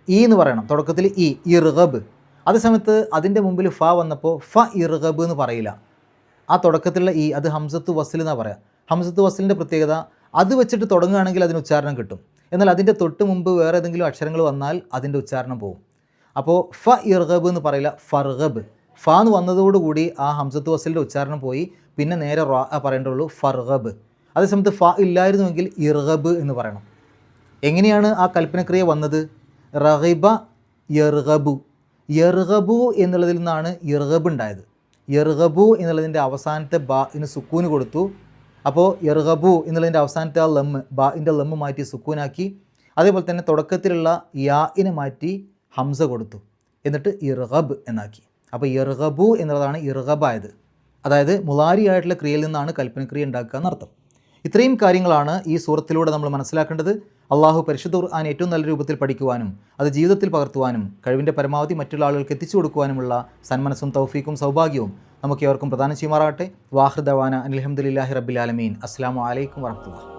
ഇ എന്ന് പറയണം, തുടക്കത്തിൽ ഇ, ഇർഗബ്. അതേസമയത്ത് അതിൻ്റെ മുമ്പിൽ ഫ വന്നപ്പോൾ ഫ ഇർഗബ് എന്ന് പറയില്ല. ആ തുടക്കത്തിലുള്ള ഇ, അത് ഹംസത്ത് വസ്ൽ എന്നാണ് പറയാം. ഹംസത്ത് വസ്ലിൻ്റെ പ്രത്യേകത, അത് വെച്ചിട്ട് തുടങ്ങുകയാണെങ്കിൽ അതിന് ഉച്ചാരണം കിട്ടും. എന്നാൽ അതിൻ്റെ തൊട്ട് മുമ്പ് വേറെ ഏതെങ്കിലും അക്ഷരങ്ങൾ വന്നാൽ അതിൻ്റെ ഉച്ചാരണം പോകും. അപ്പോൾ ഫ ഇർഗബ് എന്ന് പറയില്ല, ഫർഗബ്. ഫ എന്ന് വന്നതോടുകൂടി ആ ഹംസത്ത് വസ്ലിൻ്റെ ഉച്ചാരണം പോയി. പിന്നെ നേരെ റ പറയേണ്ടുള്ളൂ, ഫർഗബ്. അതേസമയത്ത് ഫ ഇല്ലായിരുന്നുവെങ്കിൽ ഇർഗബ് എന്ന് പറയണം. എങ്ങനെയാണ് ആ കൽപ്പനക്രിയ വന്നത്? റഗിബ യർഗബു, യർഗബു എന്നുള്ളതിൽ നിന്നാണ് ഇർഗബ് ഉണ്ടായത്. യർഗബു എന്നുള്ളതിൻ്റെ അവസാനത്തെ ബ ഇന് സുക്കൂന് കൊടുത്തു. അപ്പോൾ യർഗബു എന്നുള്ളതിൻ്റെ അവസാനത്തെ ആ ലമ്മ്, ബാഇൻ്റെ ലമ്മ് മാറ്റി സുക്കൂനാക്കി. അതേപോലെ തന്നെ തുടക്കത്തിലുള്ള യാഇനെ മാറ്റി ഹംസ കൊടുത്തു. എന്നിട്ട് ഇർഗബ് എന്നാക്കി. അപ്പോൾ ഇർഗബു എന്നുള്ളതാണ് ഇർഗബായത്. അതായത് മുളാരി ആയിട്ടുള്ള ക്രിയയിൽ നിന്നാണ് കൽപ്പനക്രിയ ഉണ്ടാക്കുക എന്നർത്ഥം. ഇത്രയും കാര്യങ്ങളാണ് ഈ സൂറത്തിലൂടെ നമ്മൾ മനസ്സിലാക്കേണ്ടത്. അള്ളാഹു പരിശുദ്ധ ഖുർആൻ ഏറ്റവും നല്ല രൂപത്തിൽ പഠിക്കുവാനും അത് ജീവിതത്തിൽ പകർത്തുവാനും കഴിവിൻ്റെ പരമാവധി മറ്റുള്ള ആളുകൾക്ക് എത്തിച്ചു കൊടുക്കുവാനുമുള്ള സന്മനസ്സും തൗഫീക്കും സൗഭാഗ്യവും നമുക്ക് ഏവർക്കും പ്രദാനം ചെയ്യുമാറാകട്ടെ. വാഹിർ ദവാന അൽഹംദുലില്ലാഹി റബ്ബിൽ ആലമീൻ. അസ്സലാമു അലൈക്കും വറഹ്മത്തുള്ളാഹി.